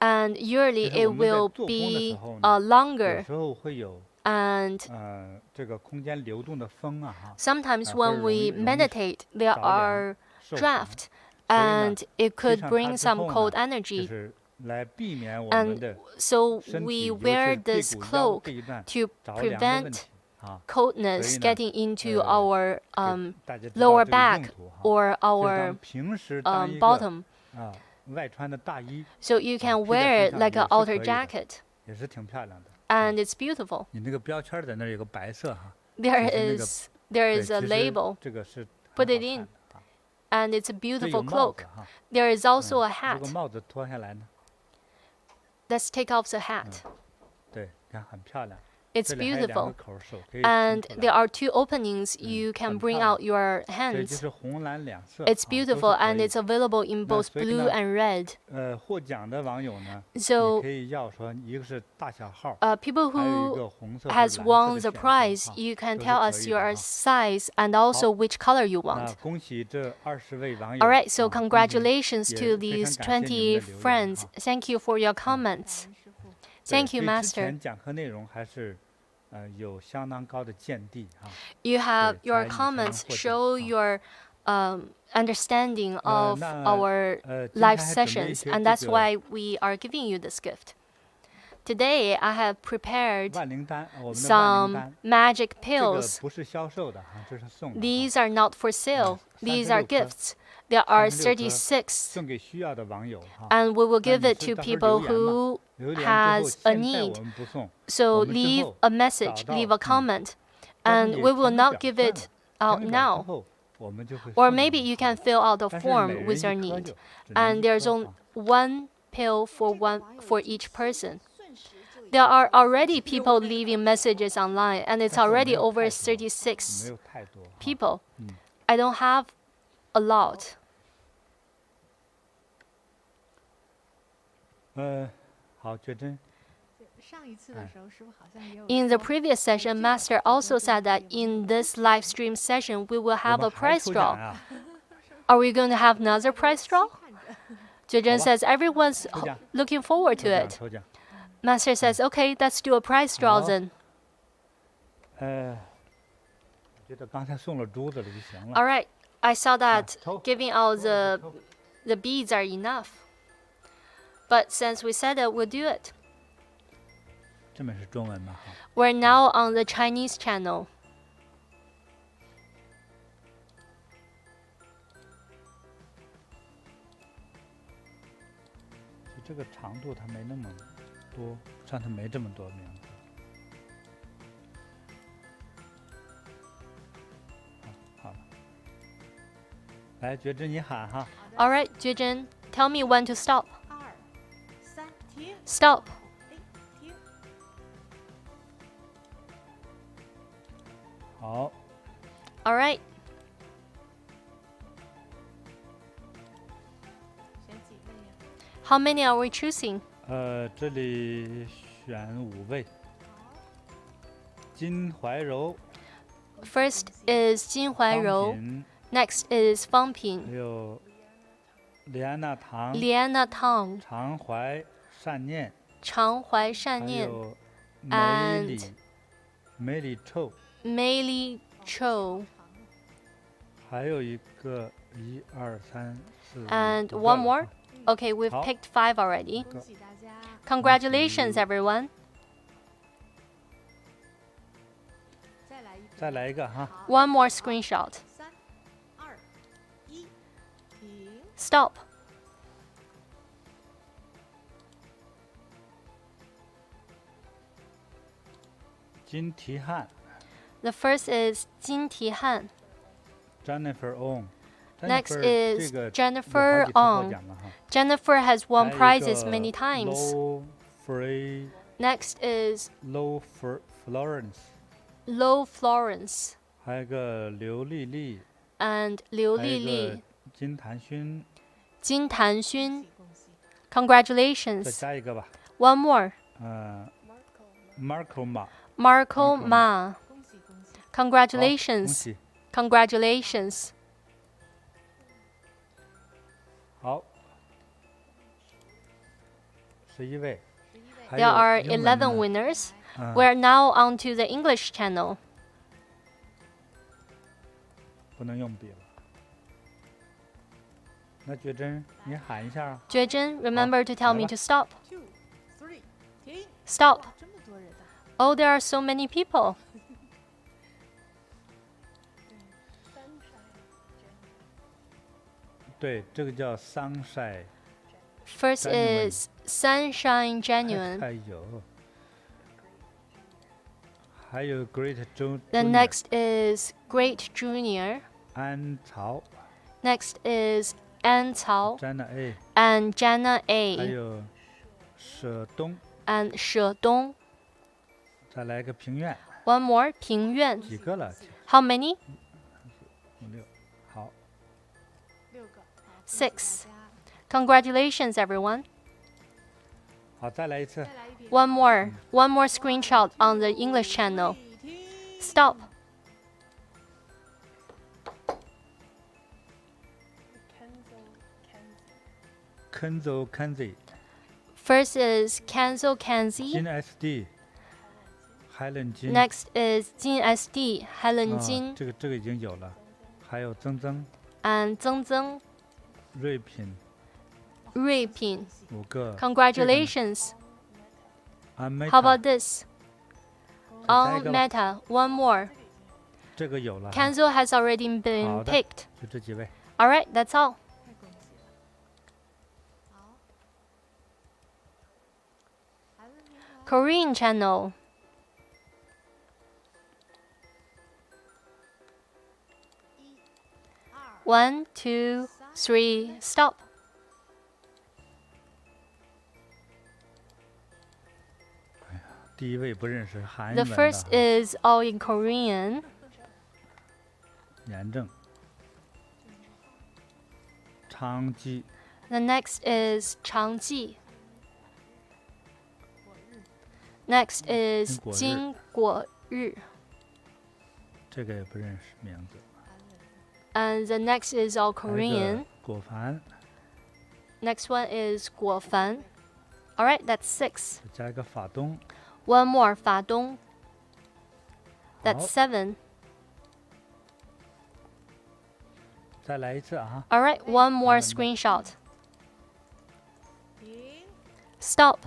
and usually it will be longer. And sometimes when we meditate, there are drafts, and it could bring some cold energy. And so we wear this cloak to prevent coldness getting into our lower back or our bottom. So you can wear it like an outer jacket. And it's beautiful. There is a label. Put it in. And it's a beautiful cloak. There is also a hat. Let's take off the hat. It's beautiful. And there are 2 openings. You can bring out your hands. It's beautiful and it's available in both blue and red. So people who has won the prize, you can tell us your size and also which color you want. All right, so congratulations to these 20 friends. Thank you for your comments. Thank you, Master. 有相当高的见地啊。 You have 对， your 才你才能 comments 获得， show 啊。 your understanding of 那 our 今天 life 还准备一 sessions, 些 and 这 that's 个 why we are giving you this gift. Today, I have prepared 万灵丹，我们的万灵 some 丹， magic 这个 pills. 不是销售的啊，这是送的啊。 These are not for sale. These are 36颗 gifts. There are 36 36, 送给需要的网友哈。 and we will 那 give 你 it 是 to 到时候 people 留言嘛， who 留言之后 has a 现在 need. 我们不送， So 我们之 leave 后 a message, 找到， leave a comment, 但是 and 你 we will 填个 not 表 give 算 it 了， out 填个表之 now. 后我们就会 Or 送给 maybe 你 you can fill out the 但是 form 每人 with 一 your 颗 need. 就只能 And 一 there's 颗 only 啊。 one pill for each person. There are already people leaving messages online, and it's 但是我没 already 有 over 太多， 36没有太多哈。 people. 嗯， I don't have a lot. 好，觉真， 上一次的时候，师傅好像也有 In the 说 previous session, Master also said that in this live stream session, we will 我 have 们 a 还 prize 抽奖 draw. 啊， Are we going to have another prize draw? 期盼着 Zhejiang says everyone's 抽奖， looking forward 抽 to 奖， it. 抽奖。 Master says, okay, let's do a prize draw 好。 then. 我觉得刚才送了珠子了就行了。 All right, I saw that 抽， giving out 抽了就抽。 the beads are enough. But since we said it, we'll do it. 这本是中文吗？哈， We're now on the Chinese channel. 就这个长度它没那么多，上头没这么多名字。好了，来，觉知你喊哈。 All right, Zhejiang, tell me when to stop. 2、3，停， Stop. 哎，停。好， All right. 选几位呀？ How many are we choosing? 这里选5位。金怀柔、 First is Jin Huai 方 Rou. 品， Next is Fang 还 Ping, 有连安娜堂、 Liana Tang, 常怀善念， Chang Huai 还 Shan Nian, 有梅 and 里、梅里臭， Mei Li Chou, 还有一个1、2、3、4、 and 5个 one 了 more. 啊 Okay, we've Hao. picked 5 already. 恭喜大家！ Congratulations, everyone. 再来一瓶。再来一个哈。 One more screenshot. 3、2、1，停。 Stop. 金提汉 The first is Jin Ti Han. Jennifer On。 Next Jennifer is 这个 Jennifer 有好几次获 On. 奖了哈。 Jennifer has 还 won 有一 prizes 个 many times. Low Free Next is Low Florence， Lo Florence 还有一个刘丽丽， and Liu 还有 Li 一 Li. 个金谭勋， Jin Tan 恭 Xun. 喜恭喜！再 Congratulations. 加一个吧。 One more. Marco Ma， Marco Marco Ma. 恭喜恭喜！好，恭 Congratulations. 喜。 Congratulations. 好，11位，还 There 有 are 英文 11 的 winners. 嗯 We're now on to the English channel. 不能用笔了。那觉真，你喊一下啊。 Zhejiang, remember to tell me 来吧。 to stop. 2、3，停。 Stop. 哇，这么多人啊！ Oh, there are so many people. 对，这个叫 Sunshine。 First Genuine. is Sunshine Genuine. 还有，还有 Great Junior。 The next is Great Junior. 安曹 Next is An Cao ，Jana A， and Jana 还 A 有舍东， and She Dong. 再来个平院， One more, Ping Yuan. 几个了？ How many? 5、6，好， 6个。好，恭喜 Six. 大家 Congratulations, everyone. 好，再来一次再。来一瓶。 One more screenshot on the English channel. 停。 Stop. Kenzo Kenzi， First is Kanzo 金 Kanzi, SD， Next is Jin SD, 海冷金。这个已经有了，还有增增。And 增增。瑞品。瑞品。5个。Congratulations. How about this? On Meta, one more. 这个有了。Cancel has already been picked. 就这几位。All right, that's all. Korean channel. 1, 2, 3, stop. The first is all in Korean. 严正。长记。The next is 长记。Next is 金果日。这个也不认识名字。And the next is all Korean. 果凡。Next one is 果凡. All right, that's 6. 加一个法东。One more 法东. That's 7. 再来一次啊。All right, one more screenshot. Stop.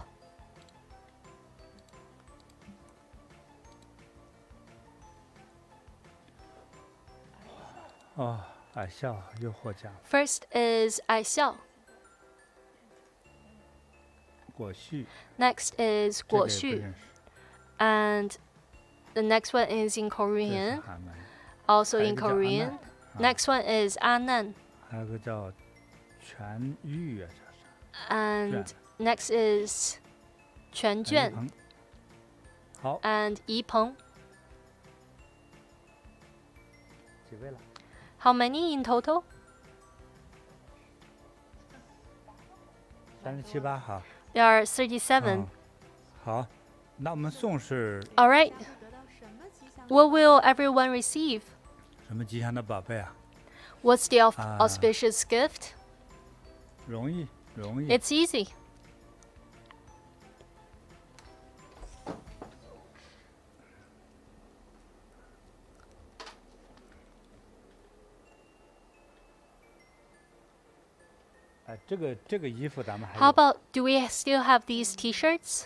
矮笑又获奖。First is 矮笑。果序。Next is 果序。And the next one is in Korean. Also in Korean. Next one is 阿难。还有个叫全玉啊，这是。And next is 全卷。好。And 怡鹏。几位了？ How many in total? 37、8哈。There are 37. 好，那我们送是。All right. What will everyone receive? 什么吉祥的宝贝啊 What's the auspicious gift? 容易，容易。It's easy.这个衣服咱们还有。 How about, do we still have these T-shirts?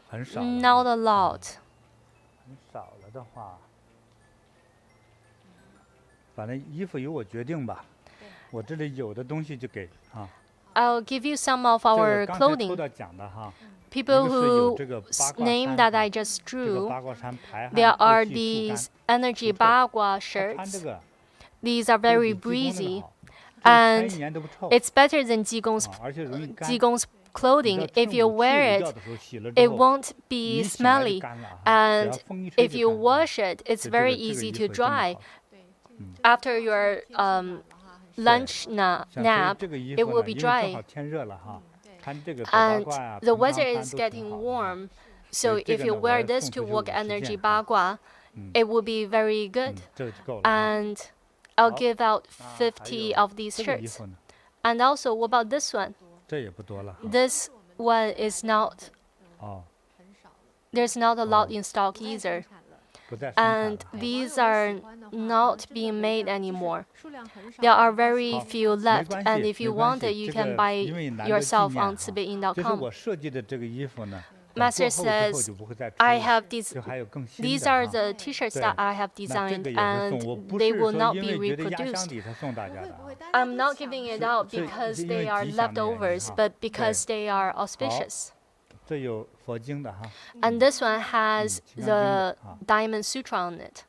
很少。Not a lot. 很少了的话，反正衣服由我决定吧。我这里有的东西就给啊。I'll give you some of our clothing. 抽到奖的哈。 People whose name that I just drew, there are these energy Bagua shirts. These are very breezy. And it's better than Ji Gong's clothing. If you wear it, it won't be smelly. And if you wash it, it's very easy to dry. After your lunch nap, it will be dry. And the weather is getting warm. So if you wear this to work energy Bagua, it will be very good. And I'll give out 50 of these shirts. And also, what about this one? This one is not, there's not a lot in stock either. And these are not being made anymore. There are very few left, and if you want it, you can buy yourself on Cibeiyin.com. Master says, I have these are the T-shirts that I have designed, and they will not be reproduced. I'm not giving it out because they are leftovers, but because they are auspicious. And this one has the Diamond Sutra on it.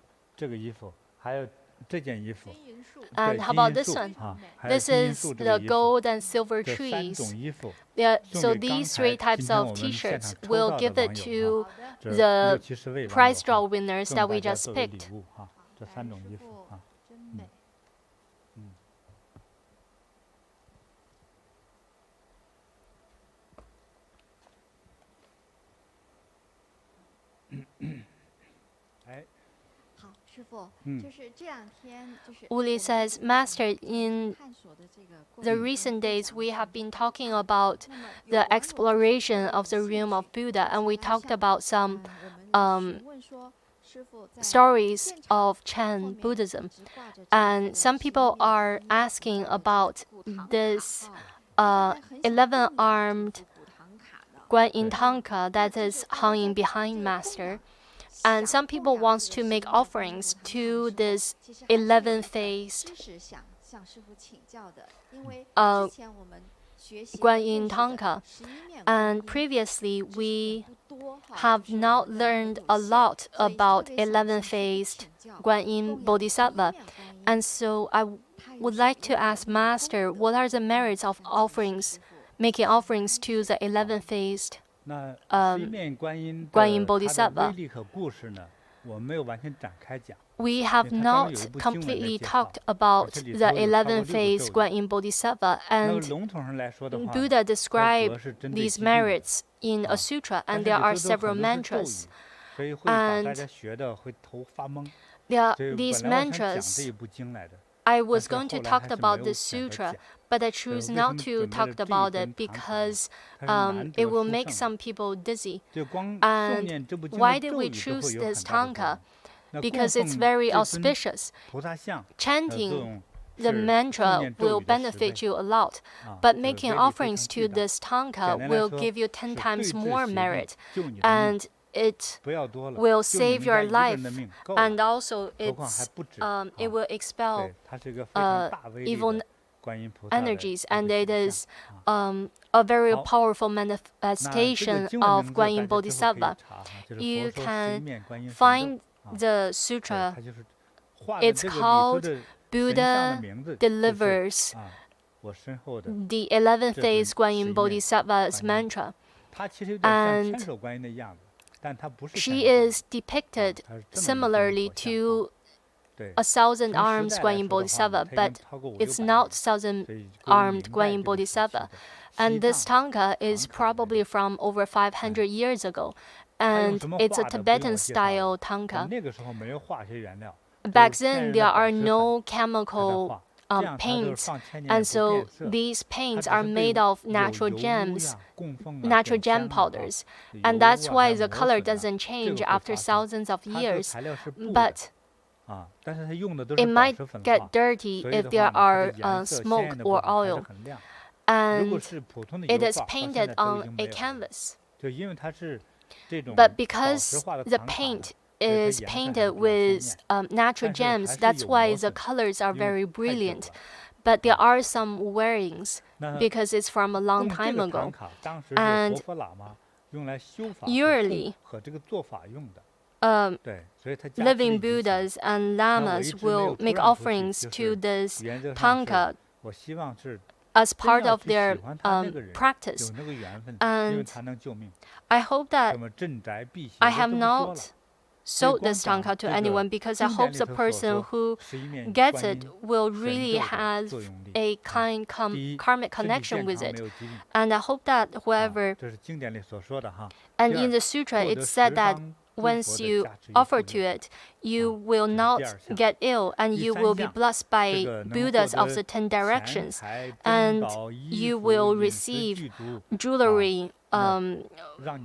And how about this one? This is the gold and silver trees. Yeah, so these 3 types of T-shirts will give it to the prize draw winners that we just picked. Uli says, Master, in the recent days, we have been talking about the exploration of the realm of Buddha, and we talked about some stories of Chan Buddhism. And some people are asking about this 11-armed Guanyin Tanka that is hanging behind Master. And some people want to make offerings to this 11-faced Guanyin Tanka. And previously, we have not learned a lot about 11-faced Guanyin Bodhisattva. And so I would like to ask Master, what are the merits of making offerings to the 11-faced Guanyin Bodhisattva? We have not completely talked about the 11-faced Guanyin Bodhisattva, and Buddha described these merits in a sutra, and there are several mantras. And these mantras, I was going to talk about this sutra, but I choose not to talk about it because it will make some people dizzy. And why did we choose this tanka? Because it's very auspicious. Chanting the mantra will benefit you a lot, but making offerings to this tanka will give you 10 times more merit, and it will save your life, and also it will expel evil energies, and it is a very powerful manifestation of Guanyin Bodhisattva. You can find the sutra. It's called Buddha Delivers the 11th-faced Guanyin Bodhisattva's mantra. And she is depicted similarly to a 1,000-armed Guanyin Bodhisattva, but it's not 1,000-armed Guanyin Bodhisattva. And this tanka is probably from over 500 years ago, and it's a Tibetan-style tanka. Back then, there are no chemical paints, and so these paints are made of natural gems, natural gem powders, and that's why the color doesn't change after thousands of years. But it might get dirty if there are smoke or oil, and it is painted on a canvas. But because the paint is painted with natural gems, that's why the colors are very brilliant. But there are some wearings because it's from a long time ago. And usually, living Buddhas and Lamas will make offerings to this tanka as part of their practice. And I hope that I have not sold this tanka to anyone, because I hope the person who gets it will really have a kind karmic connection with it. And I hope that whoever, and in the sutra it said that once you offer to it, you will not get ill, and you will be blessed by Buddhas of the 10 directions, and you will receive jewelry,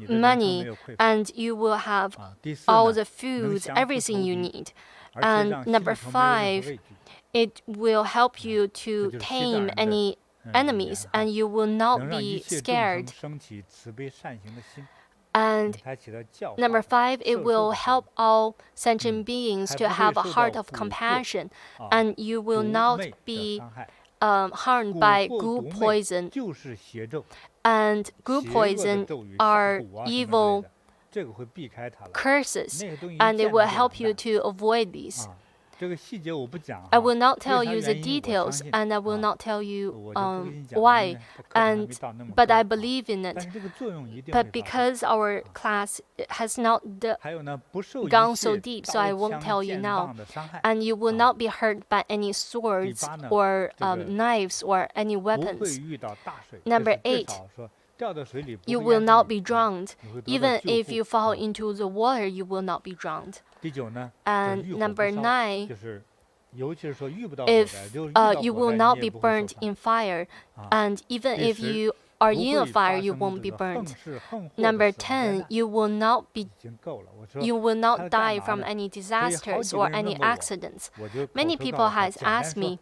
money, and you will have all the foods, everything you need. And number 5, it will help you to tame any enemies, and you will not be scared. And number 5, it will help all sentient beings to have a heart of compassion, and you will not be harmed by gu poison. And gu poison are evil curses, and it will help you to avoid these. I will not tell you the details, and I will not tell you why, but I believe in it. But because our class has not gone so deep, so I won't tell you now. And you will not be hurt by any swords or knives or any weapons. Number 8, you will not be drowned. Even if you fall into the water, you will not be drowned. And number 9, if you will not be burned in fire, and even if you are in a fire, you won't be burned. Number 10, you will not die from any disasters or any accidents. Many people has asked me,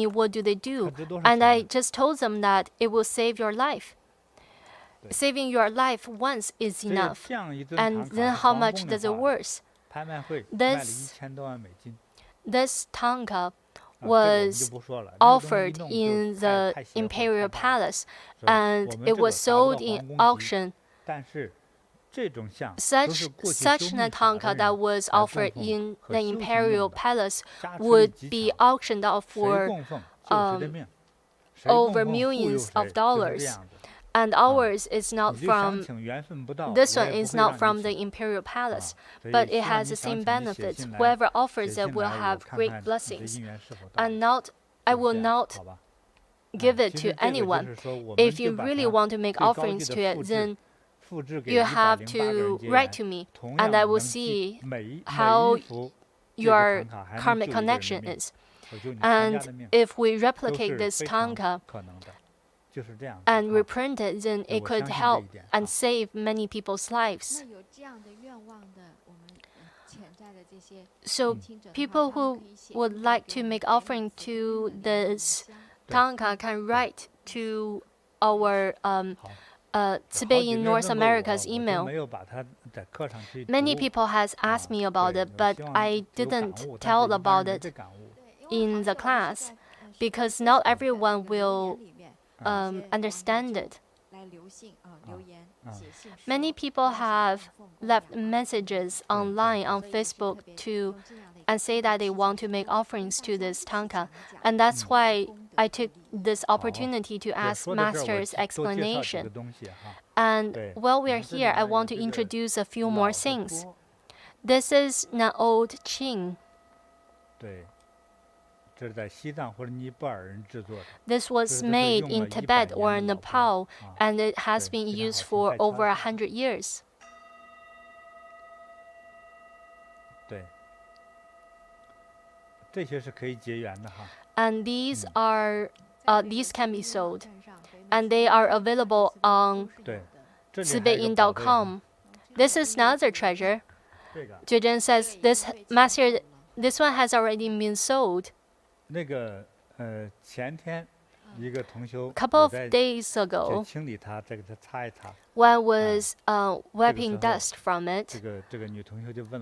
what do they do? And I just told them that it will save your life. Saving your life once is enough. And then how much does it worth? This tanka was offered in the imperial palace, and it was sold in auction. Such tanka that was offered in the imperial palace would be auctioned off for over millions of dollars. And ours is not from, this one is not from the imperial palace, but it has the same benefits. Whoever offers it will have great blessings. And I will not give it to anyone. If you really want to make offerings to it, then you have to write to me, and I will see how your karmic connection is. And if we replicate this tanka and reprint it, then it could help and save many people's lives. So people who would like to make offering to this tanka can write to our Cibeiyin North America's email. Many people has asked me about it, but I didn't tell about it in the class because not everyone will understand it. Many people have left messages online on Facebook and say that they want to make offerings to this tanka, and that's why I took this opportunity to ask Master's explanation. And while we are here, I want to introduce a few more things. This is an old qing. This was made in Tibet or Nepal, and it has been used for over 100 years. And these can be sold, and they are available on Cibeiyin.com. This is another treasure. Zhejiang says this one has already been sold. A couple of days ago, when I was wiping dust from it,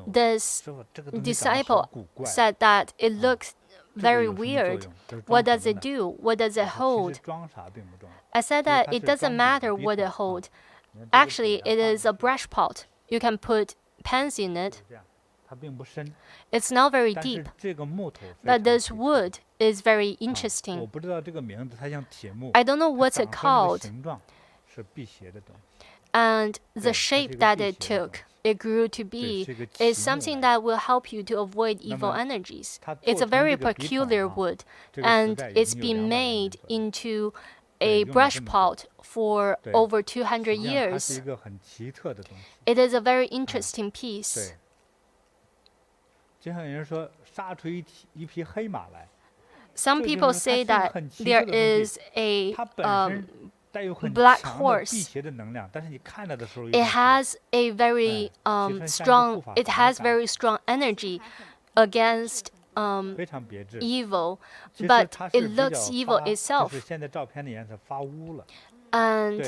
this disciple said that it looks very weird. What does it do? What does it hold? I said that it doesn't matter what it holds. Actually, it is a brush pot. You can put pens in it. It's not very deep, but this wood is very interesting. I don't know what's it called. And the shape that it took, it grew to be, is something that will help you to avoid evil energies. It's a very peculiar wood, and it's been made into a brush pot for over 200 years. It is a very interesting piece. Some people say that there is a black horse. It has a very very strong energy against evil, but it looks evil itself. And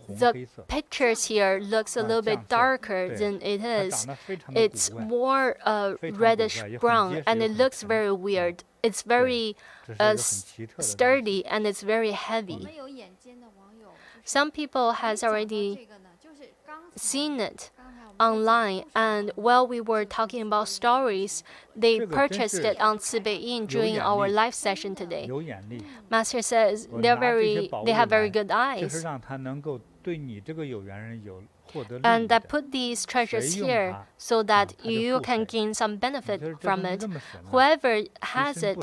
the pictures here looks a little bit darker than it is. It's more reddish brown, and it looks very weird. It's very sturdy, and it's very heavy. Some people has already seen it online, and while we were talking about stories, they purchased it on Cibeiyin during our live session today. Master says they have very good eyes. And I put these treasures here so that you can gain some benefit from it. Whoever has it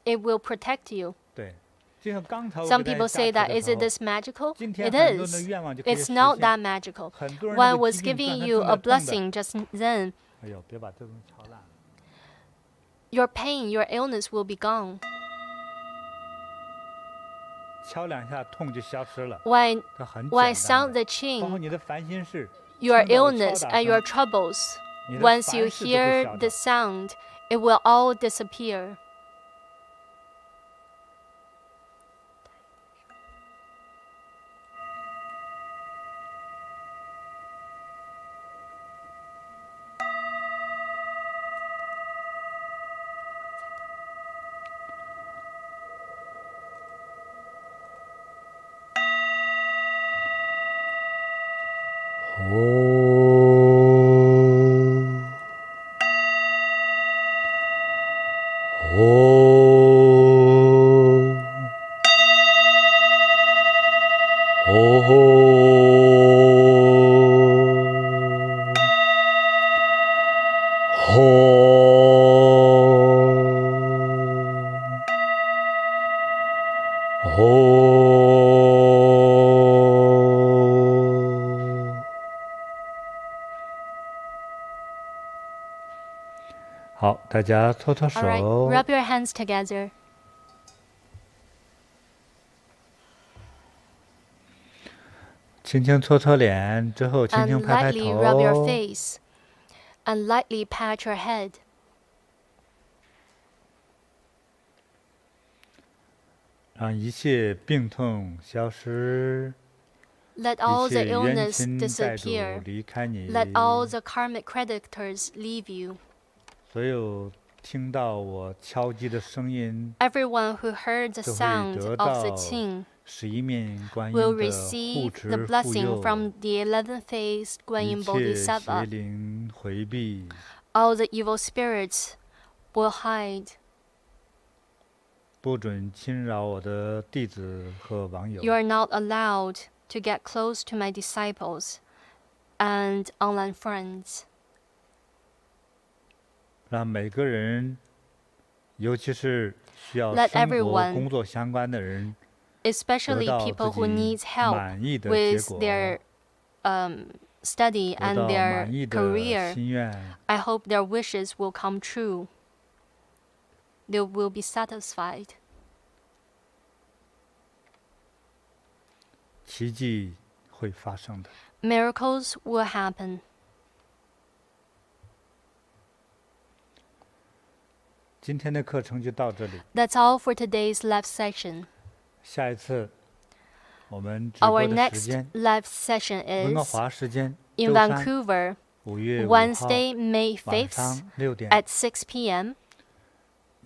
it will protect you. 对，就像刚才我 Some 给大 people 家 say 加 that 持的 is 时 it 候 this magical? 今天 It 很多人的 is. 愿望就可以 It's 实 not 现 that magical. 很多人 When 那 I 个 was 疾病 giving 刚才 you 正 a 在动的 blessing just then, 哎呦，别把这东西敲烂了。 your pain, your illness will be gone. 敲两下痛就消失了。 When 它很 I 简 sound 单 the 的，包括 qing, 你的烦心事， your 听到我敲 illness 打 and your 声， troubles, 你的 once you 凡事都会 hear 消 the 掉。 sound, it will all disappear. 好，大家搓搓 All right, 手， rub your hands together. 轻轻搓搓脸，之后轻轻 And 拍拍 lightly rub your 头， face. And lightly pat your head. 让一切病痛消失， Let 一 all the 切冤 illness 亲债主 disappear. 离开你。 Let all the karmic creditors leave you. 所有听到我敲击的声音， Everyone who heard the 都会 sound 得 of the 到 qing 11面观音 will 的护 receive the 持护 blessing 佑， from the 11-Faced 一 Guanyin 切 Bodhisattva. 邪灵回避， All the evil spirits will hide. 不准侵扰我的弟子和网友。 You are not allowed to get close to my disciples and online friends. 让每个人，尤其是需要 Let 生活 everyone, 工作相关的人，得 especially 到 people 自 who 己 needs help 满意的结 with 果， their study 得 and 到 their 满意的 career. 心愿。 I hope their wishes will come true. They will be satisfied. 奇迹会发生的。 Miracles will happen. 今天的课程就到这里， That's all for today's live session. 下一次我们直播 Our 的时 next 间， live session 温哥 is 华时间 in 周三 Vancouver, 5月5号 Wednesday, May 晚 5th 上6点， at 6 p.m.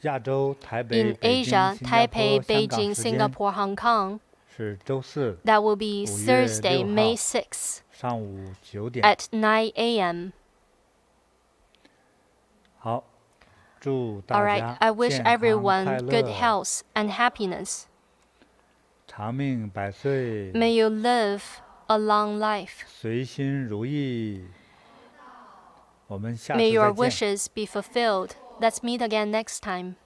亚洲台北、 In 北京、 Asia, 新加 Taipei, 坡、香港 Beijing, 时间 Singapore, Hong Kong. 是周四 That will be 5月 Thursday, 6 May 号 6th 上午9点。 at 9 a.m. 好，祝 All 大 right, 家 I wish 健康快 everyone good 乐， health and happiness. 长命百岁， May you live a long life. 随心如意。我们下次 May your 再见。 wishes be fulfilled. Let's meet again next time.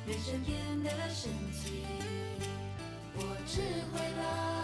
人生变得神奇，我智慧了。